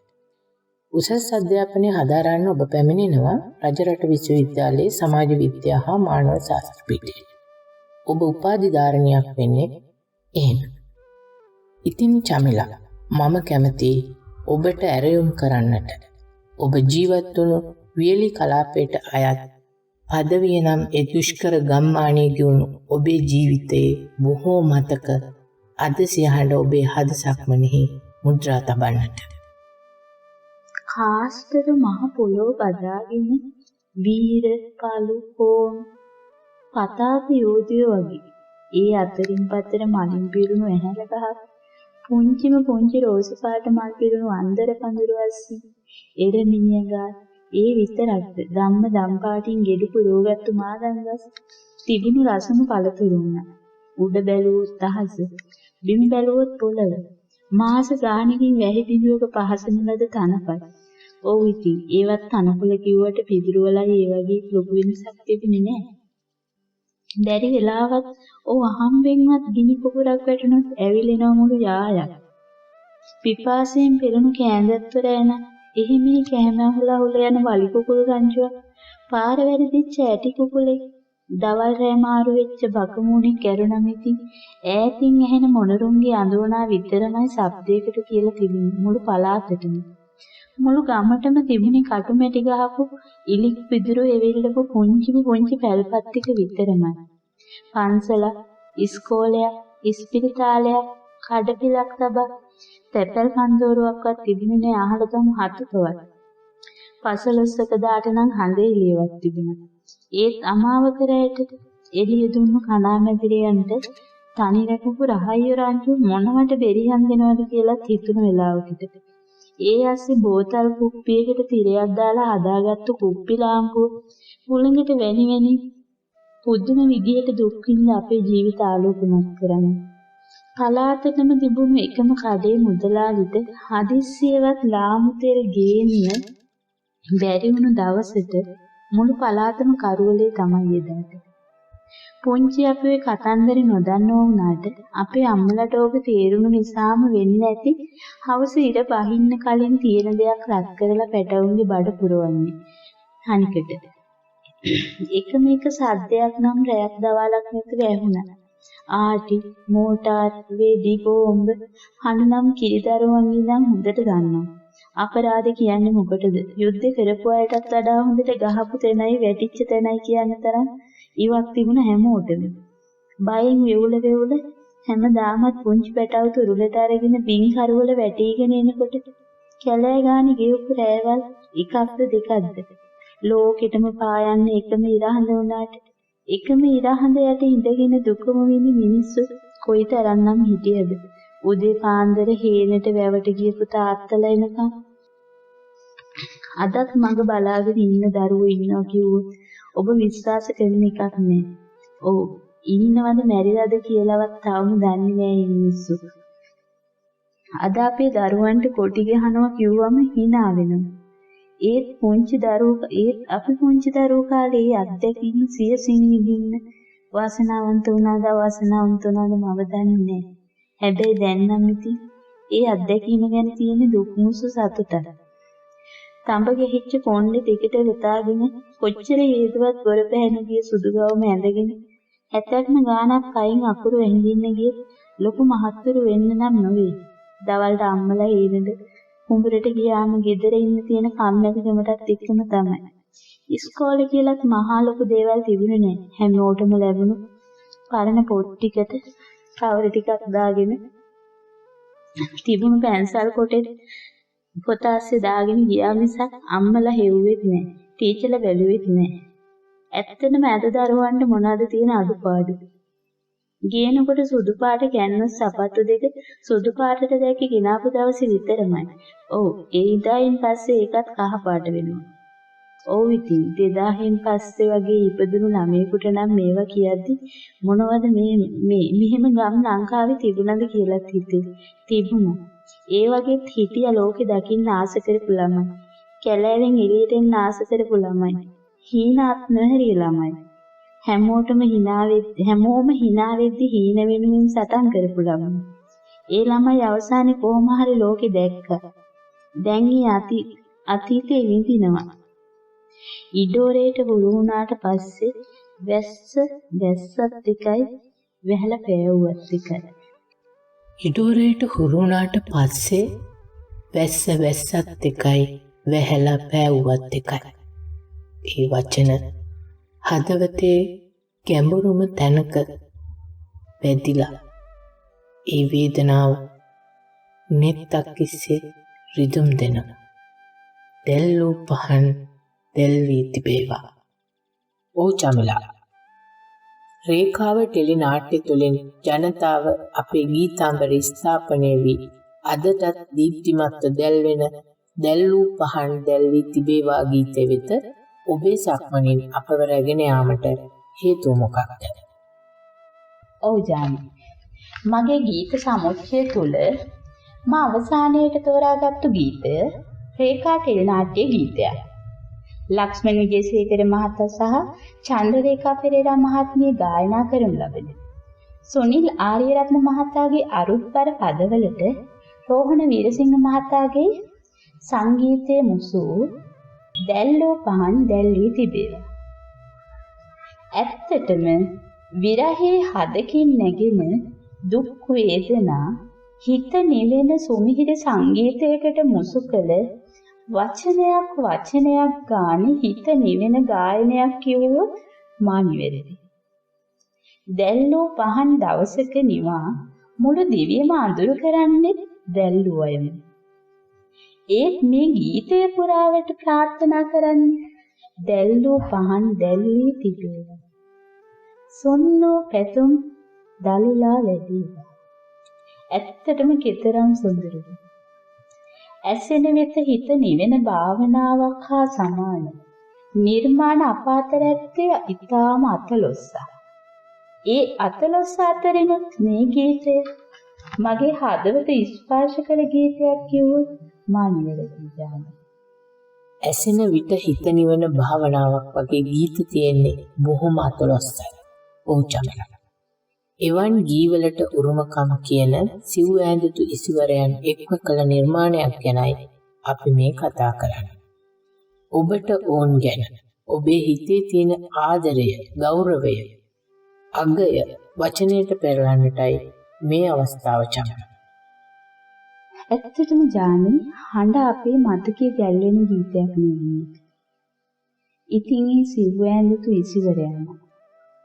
උසස් අධ්‍යාපනය හදාරන්න ඔබ පැමිණෙනවා රජරට විශ්වවිද්‍යාලයේ සමාජ විද්‍යා හා මානව ශාස්ත්‍ර පීඨයේ. ඔබ උපාධිධාරණයක් වෙන්නේ එහෙම. ඉතින් චමිලා මම කැමතියි ඔබට ඇරයුම් කරන්නට. ඔබ ජීවත් වුණු වියලි කලාපයට අයත් පදවිය නම් ඒ දුෂ්කර ගම්මානයේ ගියුණු ඔබේ ජීවිතයේ බොහෝ මතක අද සියහඬ ඔබේ හද සක්මනෙහි මුද්‍රා තබන්නට. කාස්තර මහ පොළොව බදාගෙන වීර කලු හෝන් පතාප යෝධයෝ වගේ ඒ අතරින් පතර මලින් පිරුණු ඇහැල ගහක් පුංචි රෝස පාට මල් පිරුණු අන්දර පඳුරු අස්සි එරමිනියගා ඒ විතරක්ද ධම්ම දම්පාටින් ගෙඩි පුරෝගත්තු මාදංගස් තිබුණු රසම පළතුරුන්න උඩ බැලුවොත් අහස බිම් බැලුවොත් පොළව මාස ගානකින් වැහි බිඳුවක පහසන ලද තනපත්. ඔව් ඉතින් ඒවත් තනකොළ කිව්වට පිදුරුවලයි ඒ වගේ ලොකු වෙනසක් තිබුණේ නැහැ. බැරි වෙලාවත් ඔව් අහම්බෙන්වත් ගිනි පුපුරක් වැටුණොත් ඇවිලෙනව මුළු යායක්. පිපාසයෙන් පෙළුණු කෑඳත්වර යන එහිමේ කෑම අහලා හුල යන වලි කුකුල් රංචුවක් පාර වැරදිච්ච ඇටි කුකුලෙක් දවල් රෑ මාරු වෙච්ච බකමූණේ කැරුණම ඉතින් ඈතින් ඇහෙන මොනරුන්ගේ අඳෝනා විතරමයි ශබ්දයකට කියලා තිබුණේ මුළු පළාතටම. මුළු ගමටම තිබුණේ කටුමැටි ගහපු ඉලික් පිදුරු එවෙල්ලපු පුංචි පැල්පත් ටික විතරමයි. පන්සල, ඉස්කෝලයක්, ඉස්පිරිතාලයක්, කඩපිලක් තබා තැපැල් කන්දෝරුවක්වත් තිබුණේ නෑ අහලගම හතකවත්. පසළොස්වක දාට නම් හඳ එළියක් තිබුණා. ඒත් අමාවකරයට එළිය දුන්නු කණාමැදිරියන්ට තනි රැකපු රහයිය රංචු මොනවට බෙරිහන් දෙනවද කියලා හිතුන වෙලාවකට ඒ ඇස්සේ බෝතල් කුප්පියකට තිරයක් දාලා හදාගත්තු කුප්පි ලාම්පුව මුලින්කට වැනි පුදුම විදියට දුක් විඳ අපේ ජීවිත ආලෝකමත් කරන්නේ. පලාතටම තිබුණු එකම කඩේ මුදලාලිට හදිස්සියවත් ලාමු තෙල් ගේන්න බැරි වුණු දවසට මුළු පලාතම කරවලේ තමයි එදාට. පුංචි අපි ඔය කතන්දර නොදන්නව වුණාට අපේ අම්මලාට ඕක තේරුණු නිසාම වෙන්න ඇති හවස ඉර බහින්න කලින් තියෙන දෙයක් රත් කරලා පැටවුන්ගේ බඩ පුරවන්නේ. අනිකට එකම එක සද්දයක් නම් රැයක් දවාලක් නැතුව ඇහුණා. ආටි, මෝටාර්, වේදි, බෝම්බ හඬනම් කිරිදරුවන් ඉඳන් හොඳට ගන්නවා. අපරාධ කියන්නේ මොකටද? යුද්ධ කරපු අයටත් වඩා හොඳට ගහපු තැනයි වැටිච්ච තැනයි කියන තරම් ඉවක් තිබුණ හැමෝටම. බයෙන් වෙවුල හැමදාමත් පුංචි පැටව තුරුලට අරගෙන බින් කරවල වැටීගෙන එනකොට කැලෑ ගානේ ගෙවපු රෑවල් එකක්ද දෙකක්ද? ලෝකෙටම පායන්නේ එකම ඉරහඳ වුණාට එකම ඉරහඳ යට ඉඳගෙන දුකම විඳි මිනිස්සු කොයිතරම්නම් හිටියද? උදේ පාන්දර හේනට වැවට ගියපු තාත්තලා එනකම් අදත් මග බලාගෙන ඉන්න දරුවෝ ඉන්නවා කිව්වොත් ඔබ විශ්වාස කරන එකක් නෑ. ඔව් ඉන්නවද මැරිලාද කියලාවත් තාම දන්නේ නෑ මිනිස්සු. අද අපේ දරුවන්ට කොටි ගහනවා කිව්වම hina වෙනවා. ඒත් අපි පුංචි දරුවෝ කාලේ අත්දැකීම් සියසින් විඳින්න වාසනාවන්ත වුණාද අවාසනාවන්ත වුණාද මම දන්නේ නෑ. හැබැයි දැන් නම් ඉතින් ඒ අත්දැකීම ගැන තියෙන දුක් මුසු සතුට. තඹ ගෙහිච්ච කොණ්ඩේ දෙකට වතාගෙන කොච්චර හේතුවත් වර පැහැන ගිය සුදු ගවම ඇඳගෙන 70ක්ම ගානක් කයින් අකුරු ඇහිඳින්න ගිය ලොකු මහත්තුරු වෙන්න නම් නොවේ. දවල්ට අම්මලා හේනද කුඹරට ගියාම ගෙදර ඉන්න තියෙන කම්මැලිකමටත් එක්කම තමයි. ඉස්කෝලේ කියලාත් මහා ලොකු දේවල් තිබුණේ නෑ. හැමෝටම ලැබුණු පරණ පොත් ටිකට කවර ටිකක් දාගෙන තිබුණු පැන්සල් කොටේ පොත ASCII දාගෙන ගියා මිසක් අම්මලා හෙව්වෙත් නෑ. ටීචර්ලා බැලුවෙත් නෑ. ඇත්තටම අද දරුවන්ට මොනවද තියෙන අඩුපාඩු? ගේනකොට සුදු පාට කැන්වස් සපත්තු දෙක සුදු පාටට දැක්කේ ගినాපු දවසේ විතරමයි. ඔව් ඒ ඉදායින් පස්සේ ඒකත් කහ පාට වෙනවා. ඔව් ඉතින් 2000න් පස්සේ වගේ ඉපදුණු ළමයෙකුට නම් මේවා කියද්දි මොනවද මේ මෙහෙම ගම් ලංකාවේ තිබුණද කියලාත් තිබුණා. ඒ වගේත් හිටිය ලෝකෙ දකින්න ආස කරපු ළමයි. කැලෑවෙන් එළියට එන්න ආස කරපු ළමයි. හීනාත් නොහැරිය ළමයි. හැමෝම hina වෙද්දි හීන වෙනුවෙන් සටන් කරපු ළමයි. ඒ ළමයි අවසානයේ කොහොම හරි ලෝකෙ දැක්කා. දැන් අතීතේ විඳිනවා. ඉඩෝරේට හුරු වුණාට පස්සේ වැස්සත් එකයි වැහලා පෑවුවත් එකයි. ඉඩෝරේට හුරු වුණාට පස්සේ වැස්සත් එකයි වැහලා පෑවුවත් එකයි. ඒ වචන හදවතේ ගැඹුරුම තැනක වැදිලා ඒ වේදනාව නෙත්තක් ඉස්සේ රිදුම් දෙනවා. දැල්ලූ පහන් දැල් වී තිබේවා. ඕ චමිලා. රේඛාව ටෙලි නාට්‍ය තුළින් ජනතාව අපේ ගීතාංගර ස්ථාපනය වී අදටත් දීප්තිමත්ව දැල්වෙන දැල්ලූ පහන් දැල් වී තිබේවා ගීතය වෙත ඔබේ සක්මනින් අපව රැගෙන යාමට හේතුව මොකක්ද? ඔව් ජානි. මගේ ගීත සමුච්චය තුල මා අවසානයේට තෝරාගත්තු ගීතය රේඛා ටෙලිනාට්‍ය ගීතයක්. ලක්ෂ්මන් විජේසේකර මහතා සහ චන්ද්‍රරේඛා පෙරේරා මහත්මිය ගායනා කරනු ලබන සුනිල් ආරියරත්න මහතාගේ අරුත්බර පදවලට රෝහණ වීරසිංහ මහතාගේ සංගීතයේ මුසු දැල්ලෝ පහන් දැල් වී තිබේවා. ඇත්තටම විරහේ හදකින් නැගෙන දුක් වේදනා හිත නිවෙන සුමිහිර සංගීතයකට මුසු කළ වචනයක් ගානේ හිත නිවෙන ගායනයක් කිව්වොත් මා නිවැරදි. දැල්ලෝ පහන් දවසක නිවා මුළු දිවියම අඳුරු කරන්නේ දැල්ලෝ අයම. ඒත් මේ ගීතය පුරාවට ප්‍රාර්ථනා කරන්නේ දැල්ලෝ පහන් දැල්වී තිබේවා. සොන්නෝ පැතුම් දලුලා ලැබේවා. ඇත්තටම කෙතරම් සුන්දරද? ඇසෙන වෙත හිත නිවෙන භාවනාවක් හා සමාන නිර්මාණ අපාතර ඇත්තේ ඊටාම අතලොස්සා. ඒ අතලොස්ස අතරිනුත් මේ ගීතය මගේ හදවත ස්පර්ශ කළ ගීතයක් කිව්වොත් මා නිවැරදි ජානකි. ඇසෙන විට හිත නිවන භාවනාවක් වගේ ගීත තියෙන්නේ බොහොම අතලොස්සයි. ඔව් චමල. එවන් ගීවලට උරුමකම් කියන සිව් ඈඳුතු ඉසිවරයන් එක්ව කළ නිර්මාණයක් ගැනයි අපි මේ කතා කරන්නේ. ඔබට ඕන් ගැන, ඔබේ හිතේ තියෙන ආදරය, ගෞරවය, අගය වචනයට පෙරලන්නටයි මේ අවස්ථාව චමල. ඇත්තටම ජානි හඬ අපේ මතකයේ දැල්වෙන ගීතයක් නෙවෙයි. ඉතින් ඒ සිව් ඈඳුතු ඉසිවරයන්.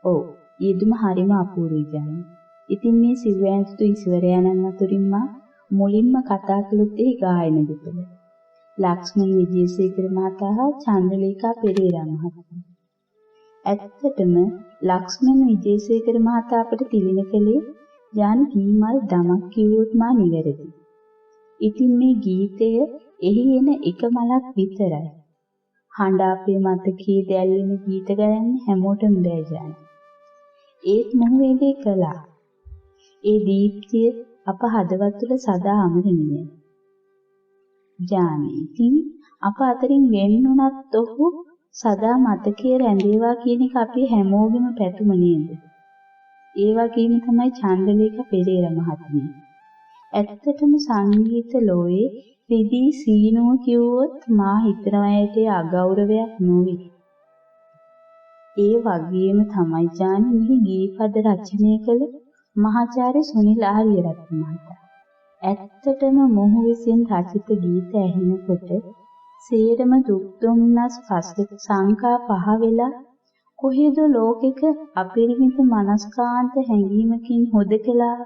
ඔව් ඊදුම හරිම අපූර්වයි ජානි. ඉතින් මේ සිව් ඈඳුතු ඉසිවරයන් අතරින් මා මුලින්ම කතා කළොත් ඒ ගායන දෙතුල. ලක්ෂ්මන් විජේසේකර මහතා හා චන්ද්‍රලේඛා පෙරේරා මහත්මිය. ඇත්තටම ලක්ෂ්මන් විජේසේකර මහතා අපට තිලින කළේ ජානි කීමල් දමක් කිව්වොත් මා නිවැරදි. ඉතින් මේ ගීතය එහි එන එක මලක් විතරයි. හඬ අපේ මතකයේ දැල්වෙන ගීත ගයන්න හැමෝටම බෑ ජානි. ඒත් මොහු ඒ දේ කළා. ඒ දීප්තිය අප හදවත් තුළ සදා අමරණීයයි. ජානි ඉතින් අප අතරින් වෙන්නුණත් ඔහු සදා මතකයේ රැඳේවා කියන එක අපි හැමෝගෙම පැතුම නේද? ඒ වගේම තමයි චන්ද්‍රලේඛා පෙරේරා මහත්මිය. ඇත්තටම සංගීත ලෝයේ රිදී සීනුව කිව්වොත් මා හිතනවා ඒකේ අගෞරවයක් නොවේ. ඒ වගේම තමයි ජානි මෙහි ගීපද රචනය කළ මහාචාර්ය සුනිල් ආරියරත්න මහතා. ඇත්තටම මොහු විසින් රචිත ගීත ඇහෙනකොට සේරම දුක් දුම්නස් සංකා පහ වෙලා කොහෙද ලෝකෙක අපරිමිත මනස්කාන්ත හැඟීමකින් හොදකලා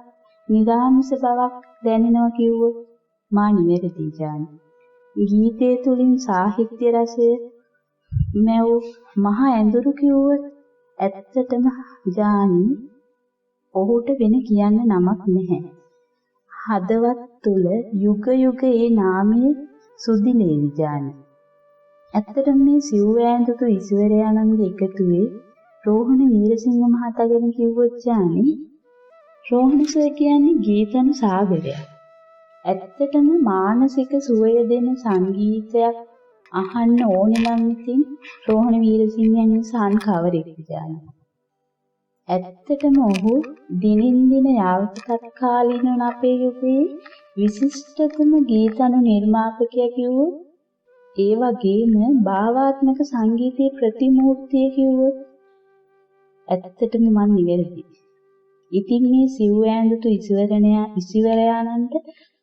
නිරාමිස බවක් දැනෙනවා කිව්වොත් මා නිවැරදි ජානි. ගීතයේ තුලින් සාහිත්‍ය රසය මැව් මහ ඇඳුරු කිව්වොත් ඇත්තටම ජානි ඔහුට වෙන කියන්න නමක් නැහැ. හදවත් තුල යුග යුග ඒ නාමයේ සුදිලේවි ජානි. ඇත්තටම මේ සිව් ඈඳුතු ඉසිවරයාණන්ගේ එකතුවේ රෝහණ වීරසිංහ මහතා ගැන කිව්වොත් ජානි රෝහණ සර් කියන්නේ ගීතන සාගරයක්. ඇත්තටම මානසික සුවය දෙන සංගීතයක් අහන්න ඕනේ නම් ඉතින් රෝහණ වීරසිංහයන් සාන් කවරෙක්ද ජානි. ඇත්තටම ඔහු දිනින් දින යාවතත්කාලීන අපේ යුගයේ විශිෂ්ටතම ගීතන නිර්මාපකයා කිව්වොත් ඒ වගේම භාවාත්මක සංගීතයේ ප්‍රතිමූර්තිය කිව්වොත් ඇත්තටම මම නිවැරදි. ඉතින් මේ සිව් ඈඳුතු ඉසිවරයාණන්ට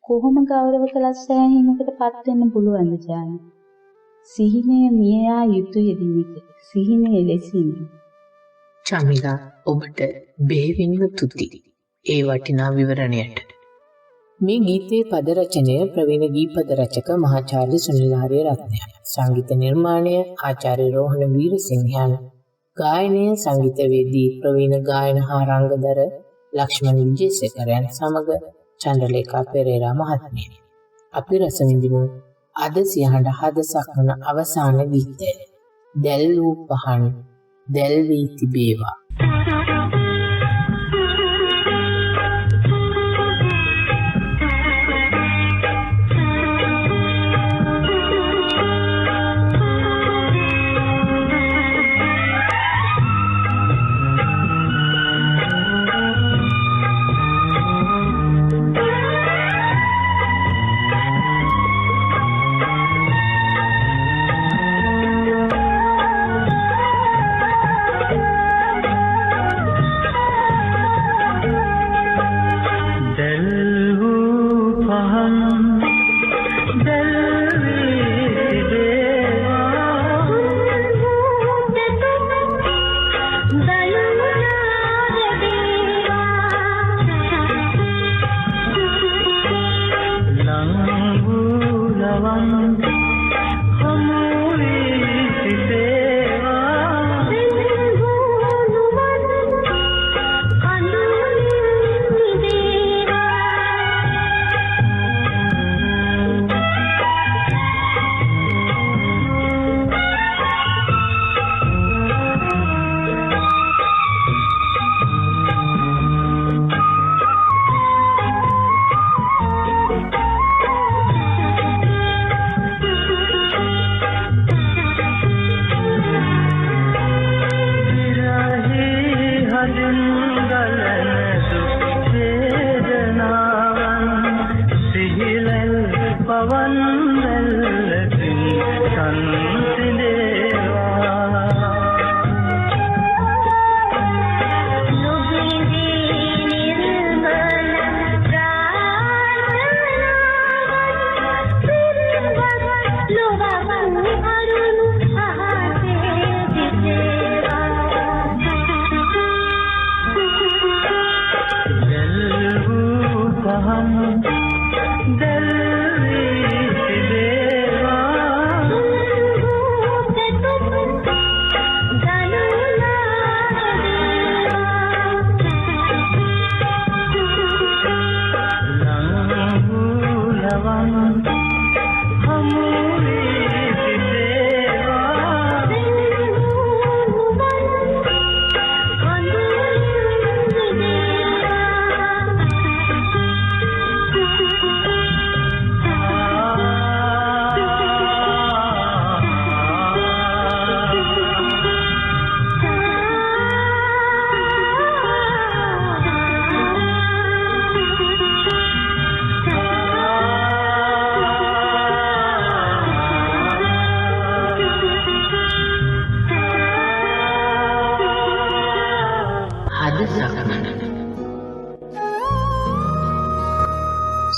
කොහොම ගෞරව කළත් සෑහීමකටපත් වෙන්න පුළුවන්ද ජානි? සිහිනය මියා යුතුය දිනක. සිහිනය ලෙසින්. චමිලා ඔබට බෙහෙවින්ම තුති ඒ වටිනා විවරණයට. මේ ගීතයේ පද රචනය ප්‍රවීණ ගීපද රචක මහාචාර්ය සුනිල් ආරියරත්න. සංගීත නිර්මාණය ආචාර්ය රෝහණ වීරසිංහයන්. ගායනය සංගීතවේදී ප්‍රවීණ ගායන හා රංගදර ලක්ෂ්මන් විජේසේකරයන් සමග චන්ද්‍රලේඛා පෙරේරා මහත්මිය. අපි රස විඳිමු අද සියහඬ හද සක්වන අවසාන ගීතය. දැල් වූ පහන් දැල් වී තිබේවා.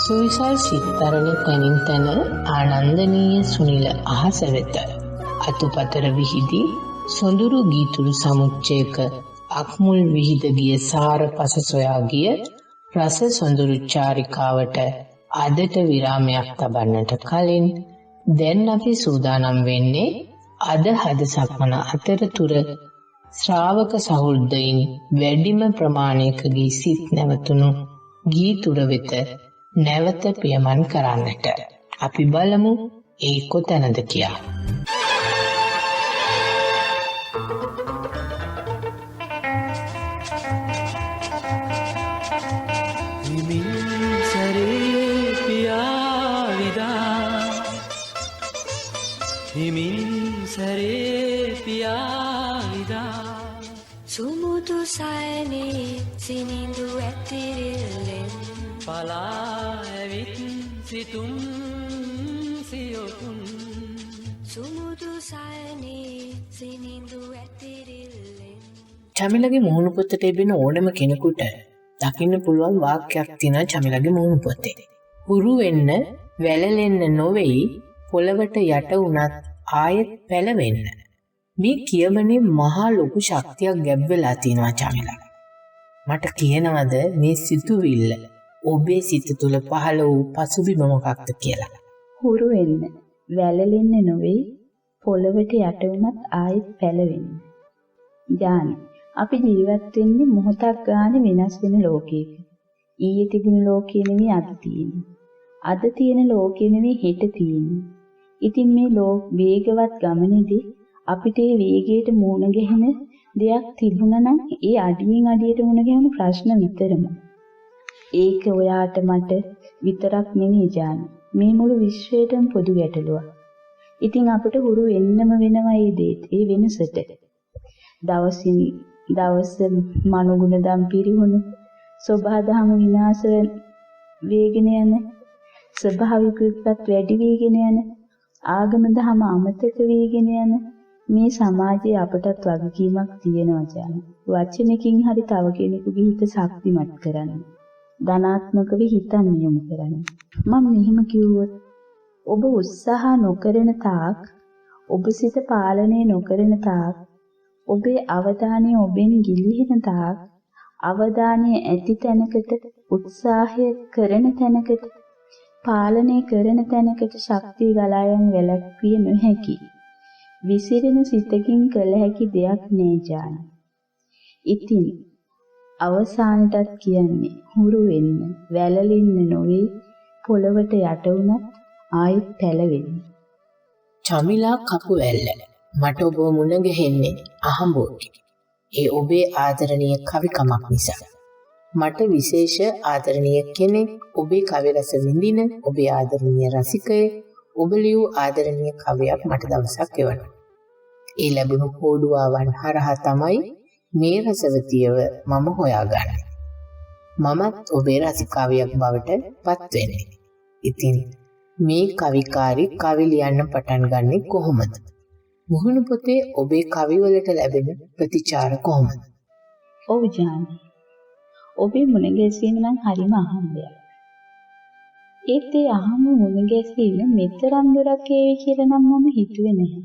සුවිසල් සිත්තරණ තැනින් තැන ආනන්දනීය සුනිල අහස වෙත අතුපතර විහිදි සොඳුරු ගීතුරු සමුච්චයක අක්මුල් විහිද ගිය සාර පස සොයා ගිය රස සොඳුරු චාරිකාවට අදට විරාමයක් තබන්නට කලින් දැන් අපි සූදානම් වෙන්නේ අද හද සක්මන අතරතුර ශ්‍රාවක සහෘදයින් වැඩිම ප්‍රමාණයකගේ සිත් නැවතුණු ගීතුර වෙත නැවත පියමන් කරන්නට. අපි බලමු ඒ කොතැනද කියා. හිමින් සැරේ පියාවිදා හිමින් සැරේ පියාවිදා සුමුදු සයනේ සිනිඳු ඇතිරිල්ලෙන් පලා ඇවිත් සිතුම් සියොතුන් සුමුදු සයනේ සිනිඳු ඇතිරිල්ලෙන් චමිලගේ මුහුණු පොතට එබෙන ඕනම කෙනෙකුට දකින්න පුළුවන් වාක්‍යයක් තියෙනවා චමිලගේ මුහුණු පොතේ. හුරු වෙන්න වැළලෙන්න නොවේයි පොළවට යට වුණත් ආයෙත් පැලවෙන්න. මේ කියමනේ මහා ලොකු ශක්තියක් ගැබ් වෙලා තියෙනවා චමිලා. මට කියනවද මේ සිතුවිල්ල ඔබේ සිත තුළ පහළ වූ පසුබිම මොකක්ද කියලා? හුරු වෙන්න වැළලෙන්න නොවේ පොළවට යට වුණත් ආයෙත් පැලවෙන්න. ජානි අපි ජීවත් වෙන්නේ මොහොතක් ගානේ වෙනස් වෙන ලෝකයක. ඊයේ තිබුණු ලෝකෙ නෙමෙයි අද තියෙන්නේ. අද තියෙන ලෝකෙ නෙමෙයි හෙට තියෙන්නේ. ඉතින් මේ වේගවත් ගමනේදී අපිට ඒ වේගයට මුහුණ ගැහෙන දෙයක් තිබුණා නම් ඒ අඩියෙන් අඩියට මුහුණ ගැහෙන ප්‍රශ්න විතරම. ඒක ඔයාට මට විතරක් නෙමෙයි ජානි. මේ මුළු විශ්වයටම පොදු ගැටලුවක්. ඉතින් අපිට හුරු වෙන්නම වෙනවා මේ දෙයට. ඒ වෙනසට. දවසින් දවස මනුගුණ දම් පිරිහුණු සෝභාදහම විනාශ වේගෙන යන ස්වභාවික විපත් වැඩි වේගෙන යන ආගම දහම අමතක වේගෙන යන මේ සමාජයේ අපටත් වගකීමක් තියෙනවා ජාන. වචනකින් හරි තව කෙනෙකුගේ හිත ශක්තිමත් කරන්න. ධනාත්මකව හිතන්න යොමු කරන්න. මම මෙහෙම කිව්වොත් ඔබ උත්සාහ නොකරන තාක් ඔබ සිත පාලනය නොකරන තාක් ඔබේ අවධානය ඔබෙන් ගිලිහෙන තාක් අවධානය ඇති තැනකට උත්සාහය කරන තැනකට පාලනය කරන තැනකට ශක්තිය ගලා යන වැළැක්විය නොහැකි විසිරෙන සිතකින් කළ හැකි දෙයක් නෑ ජාන. ඉතින් අවසානටත් කියන්නේ හුරු වෙන්න වැළලෙන්න නොවේ පොළවට යට වුණත් ආයෙත් පැලවෙන්න. චමිලා කපුවැල්ල මට ඔබ මුණ ගැහෙන්නේ අහඹුවකින්. ඒ ඔබේ ආදරණීය කවිකමක් නිසා. මට විශේෂ ආදරණීය කෙනෙක් ඔබේ කවි රස විඳින ඔබේ ආදරණීය රසිකයෙක් ඔබ ලියූ ආදරණීය කවියක් මට දවසක් එවන්න. ඒ ලැබුණු කෝඩුවාවන් හරහා තමයි මේ රසවතියව මම හොයාගන්නේ. මමත් ඔබේ රසිකාවියක් බවට පත් වෙන්නේ. ඉතින් මේ කවිකාරී කවි ලියන්න පටන් ගන්නේ කොහොමද? මුහුණු පොතේ ඔබේ කවිවලට ලැබෙන ප්‍රතිචාර කොහොමද? ඔව් ජානි. ඔබේ මුණ ගැසීම නම් හරිම අහම්බයක්. ඒත් ඒ අහම මුණ ගැසීම මෙතරම් දුරක් ඒවි කියලා නම් මම හිතුවේ නැහැ.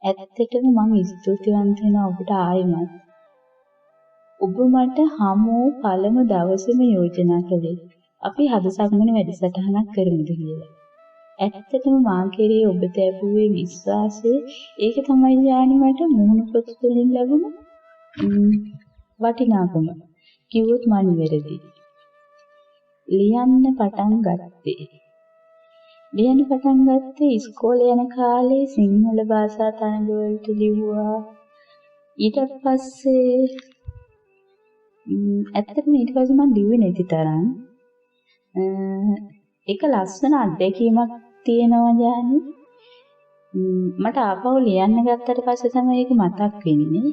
ඇත්තටම මම ස්තුතිවන්ත වෙනවා ඔබට ආයෙමත්. ඔබ මට හමු පළමු දවසේම යෝජනා කළේ අපි හදසක්මනේ වැඩසටහනක් කරමුද කියලා. ඇත්තටම මා කෙරේ ඔබ දැබුවේ විශ්වාසය ඒක තමයි යානි මට මුහුණු පොත තුළින් ලැබුණු වටිනාකම. කිව්වොත් මම නිවැරදි. ලියන්න පටන් ගත්තේ ඉස්කෝලේ යන කාලේ සිංහල භාෂා තනග වලට ලිව්වා. ඊට පස්සේ ඇත්තටම ඊට පස්සේ මම ලිව්වේ නැති තරම් ඒක ලස්සන අත්දැකීමක් තියෙනවා ජානි. මට ආපහු ලියන්න ගත්තට පස්සේ තමයි ඒක මතක් වෙන්නේ.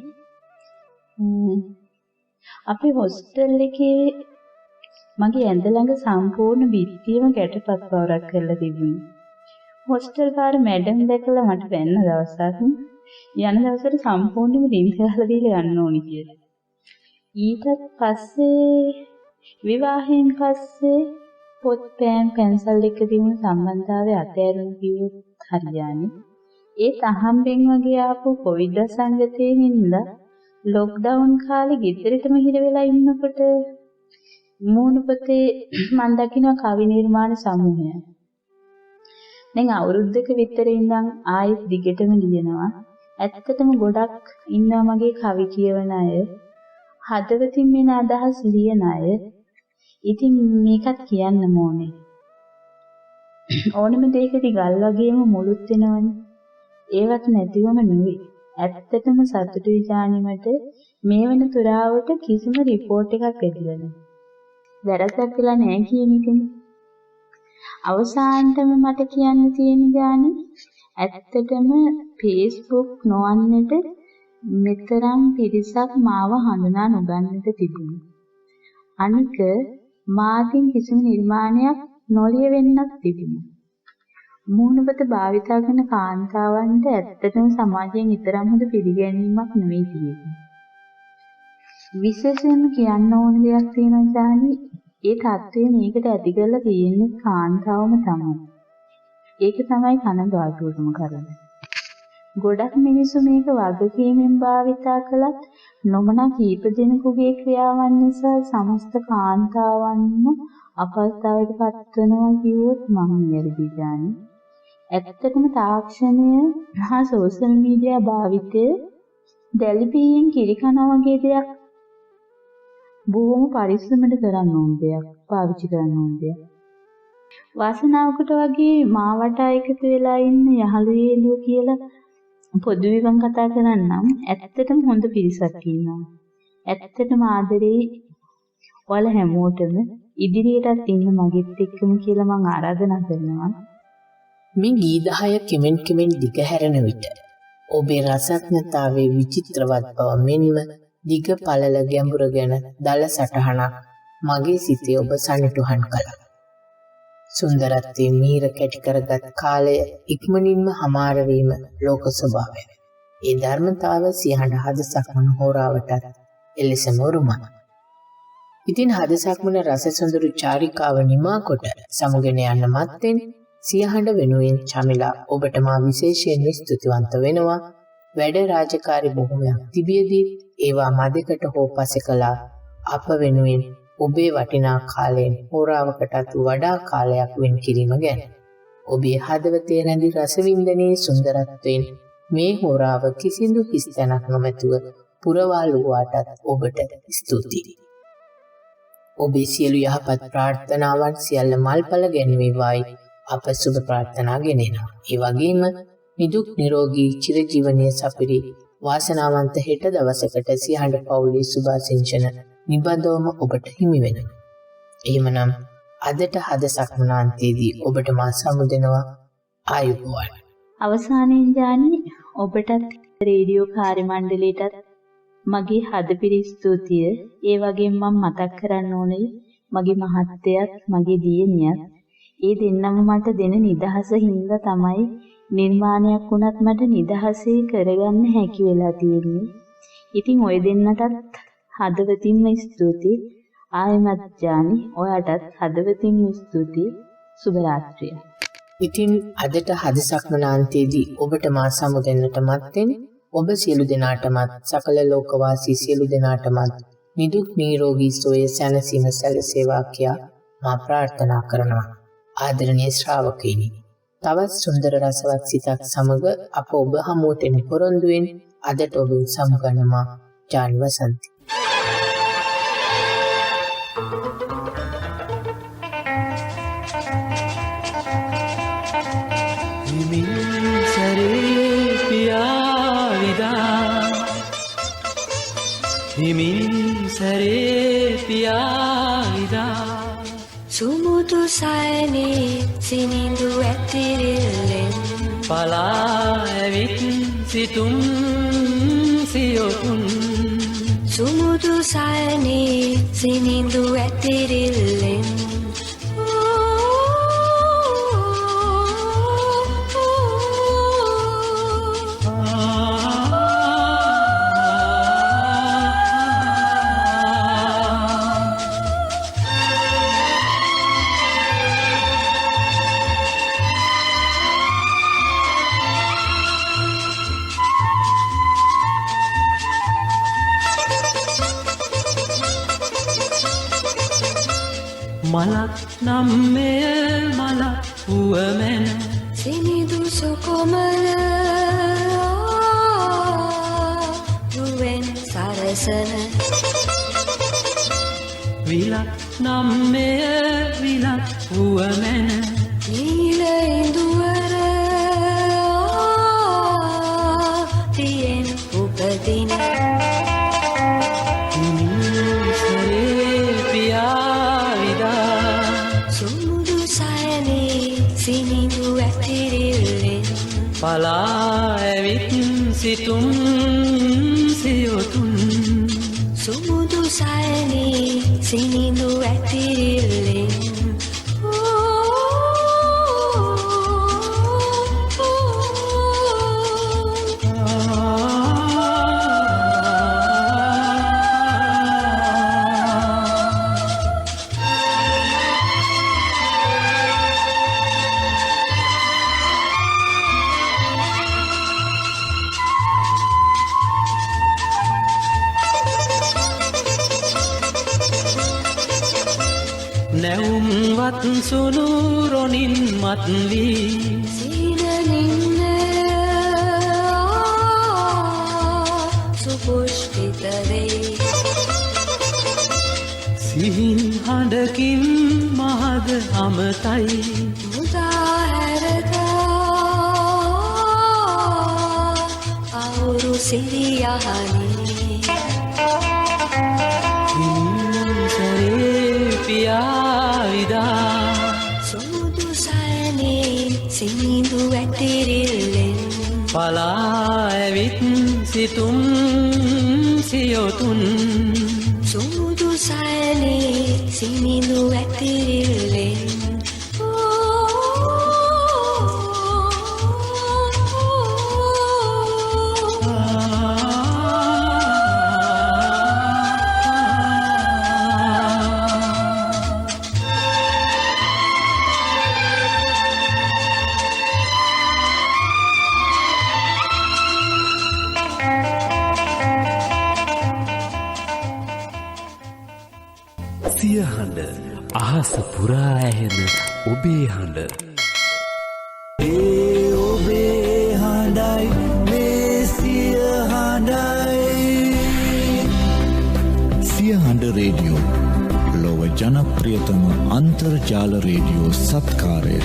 අපි හොස්ටල් එකේ මගේ ඇඳ ළඟ සම්පූර්ණ බිත්තියම ගැටපත් පවරක් කරලා තිබුණා. හොස්ටල් පාර මැඩම් දැකලා මට වැන්න දවසක් යන දවසට සම්පූර්ණයෙන්ම රින් ගහලා දීලා යන්න ඕනි කියලා. ඊට පස්සේ විවාහයෙන් පස්සේ පොත් පෑන් පැන්සල් එක තිබුණු සම්බන්ධතාවය අතෑරුම් කිව්වොත් හරියන්නේ. ඒත් අහම්බෙන් වගේ ආපු කොවිඩ් සංගතයේ හින්දා ලොක්ඩවුන් කාලේ ගෙදරටම හිර වෙලා ඉන්නකොට මූණු පොතේ මම දකින්න කවි නිර්මාණ සමූහයක්. දැන් අවුරුද්දක විතර ඉඳන් ආයෙත් දිගටම ලියනවා. ඇත්තටම ගොඩක් ඉන්නවා මගේ කවි කියවන අය. හදවතින් මෙන අදහස් ලියන අය. ඉතින් මේකත් කියන්න ඕනේ. ඕනෙම දෙයකදී ගල් වගේම මුළුත් වෙනවනේ. ඒවත් නැතිවම නෙවෙයි. ඇත්තටම සතුටුයි ජානිමට මේ වෙන තුරාවට කිසිම රිපෝට් එකක් එදිලා නැහැ. වැරද්දක් කියලා නැහැ කියන එකනේ. අවසානටම මට කියන්න තියෙන ජානි ඇත්තටම Facebook නොවන්නට මෙතරම් පිරිසක් මාව හඳුනා නොගන්නට තිබුණා. අනික මාතින් කිසිම නිර්මාණයක් නොලිය වෙන්නත් තිබුණා. මූණපත භාවිතා කරන කාන්තාවන්ට ඇත්තටම සමාජයෙන් ඊතරම් හොඳ පිළිගැනීමක් නෙවෙයි තියෙන්නේ. විශේෂයෙන්ම කියන්න ඕන දෙයක් තියෙනවා ජානි. ඒ තත්ත්වය මේකට ඇති කරලා තියෙන්නේ කාන්තාවම තමයි. ඒක තමයි කනගාටුවටම කරන්නේ. ගොඩක් මිනිස්සු මේක වගකීමෙන් භාවිතා කළත් නොමනා කීප දෙනෙකුගේ ක්‍රියාවන් නිසා සමස්ත කාන්තාවන්ම අපහසුතාවයට පත්වනවා කිව්වොත් මම නිවැරදි ජානි. ඇත්තටම තාක්ෂණය හා සෝෂල් මීඩියා භාවිතය දැලිපියෙන් කිරිකනවා වගේ දෙයක් බොහොම පරිස්සමට කරන්න ඕන දෙයක්, පාවිච්චි කරන්න ඕන දෙයක්. වාසනාවකට වගේ මාවට එකතු වෙලා ඉන්න යහළුවෝ කියලා පොදුවෙන් කතා කරන්නම් ඇත්තටම හොඳ පිරිසක් ඉන්නවා. ඇත්තටම ආදරේ ඔයාලා හැමෝටම ඉදිරියටත් ඉන්න මගෙත් එක්කම කියලා මම ආරාධනා කරනවා. මේ ගී 10 කෙමෙන් දිගහැරෙන විට ඔබේ රසඥතාවයේ විචිත්‍රවත් බව මෙන්ම දිග පළල ගැඹුර ගැන දල සටහනක් මගේ සිතේ ඔබ සනිටුහන් කළා. සුන්දරත්වයේ මීර කැටි කරගත් කාලය ඉක්මනින්ම හමාර වීම ලෝක ස්වභාවය. ඒ ධර්මතාව සියහඬ හදසක්මන හෝරාවටත් එලෙසම උරුමයි. ඉතින් හදසක්මන රස සොඳුරු චාරිකාව නිමා කොට සමුගෙන යන්න මත්තෙන් සියහඬ වෙනුවෙන් චමිලා ඔබට මා විශේෂයෙන් ස්තුතිවන්ත වෙනවා. වැඩ රාජකාරි බොහොමයක් තිබියදී ඒවා මදකට හෝ පසෙකලා අප වෙනුවෙන් ඔබේ වටිනා කාලයෙන් හෝරාවකටත් වඩා කාලයක් වෙන් කිරීම ගැන. ඔබේ හදවතේ රැඳි රසවින්දනයේ සුන්දරත්වයෙන් මේ හෝරාව කිසිදු හිස්තැනක් නොමැතුව පුරවාලුවාටත් ඔබට ස්තුතියි. ඔබේ සියලු යහපත් ප්‍රාර්ථනාවන් සියල්ල මල්ඵල ගැන්වේවායි අප සුබ ප්‍රාර්ථනා ගෙනෙනවා. ඒ වගේම නිදුක් නිරෝගී චිරජීවනයේ සපිරි වාසනාවන්ත හෙට දවසකට සියහඬ පවුලේ සුභාසිංචන නිබඳවම ඔබට හිමි වෙනවා. එහෙමනම් අදට හදසක්මනාන්තයේදී ඔබට මා සමුදෙනවා ආයුබෝවන්. අවසානයෙන් ජානි ඔබටත් රේඩියෝ කාර්ය මණ්ඩලයටත් මගේ හදපිරි ස්තුතිය. ඒ වගේම මම මතක් කරන්න ඕනේ මගේ මහත්තයත් මගේ දියණියත් ඒ දෙන්නම මට දෙන නිදහස හින්දා තමයි නිර්මාණයක් වුණත් මට නිදහසේ කරගන්න හැකි වෙලා තියෙන්නේ. ඉතින් ඔය දෙන්නටත් හදවතින්ම ස්තුතියි. ආයමත් ජානි ඔයාටත් හදවතින්ම ස්තුතියි. සුබ රාත්‍රිය. ඉතින් අදට හදසක්මනාන්තයේදී ඔබට මා සමුදෙන්නට මත්තෙන් ඔබ සියලු දෙනාටමත් සකල ලෝකවාසී සියලු දෙනාටමත් නිදුක් නිරෝගී සුවය සැනසීම සැලසේවා කියා මා ප්‍රාර්ථනා කරනවා. ආදරණීය ශ්‍රාවකයනි, තවත් සුන්දර රසවත් සිතක් සමග අප ඔබ හමුවට එන පොරොන්දුවෙන් අදට ඔබ සමුගන්නවා ජානි වසන්ති. හිමින් සැරේ පියාවිදා හිමින් සැරේ පියාවිදා සුමුදු සයනේ සිනිඳු ඇතිරිල්ලෙන් පලා ඇවිත් සිතුම් සියොතුන් සුමුදු සයනේ සිනිඳු ඇතිරිල්ලෙන් මලක් නම් මෙය මලක් වුවමැන සිනිදු සොකොමල රුවෙන් සරසන විලක් නම් මෙය විලක් වුවමැන නීල ඉඳුවර තියෙන් උපදින නිමිසරේ පියාවිදා සුමුදු සයනේ සිනිදු ඇතිරිල්ලෙන් පලා ඇවිත් සිතුම් සියොතුන් සුමුදු සයනේ සිනිදු ඇතිරිල්ලෙන් නැවුම්වත් සුළු රොනින් මත්වී සීනනින්න සුපුෂ්පිතවේ සිහින් හඬකින් මහද අමතයි මුදාහැරදා අවුරු සිරියහනේ නිමිසරේ පියාවිදා සුමුදු සයනේ සිනිදු ඇතිරිල්ලෙන් පලා ඇවිත් සිතුම් සියොතුන් සුමුදු සයනේ සිනිදු ඇතිරිල්ලෙන් සිය හඬ අහස පුරා ඇහෙන ඔබේ හඬ ඒ ඔබේ හඬයි මේ සිය හඬයි සිය හඬ රේඩියෝ ලොව ජනප්‍රියතම අන්තර්ජාල රේඩියෝ සත්කාරය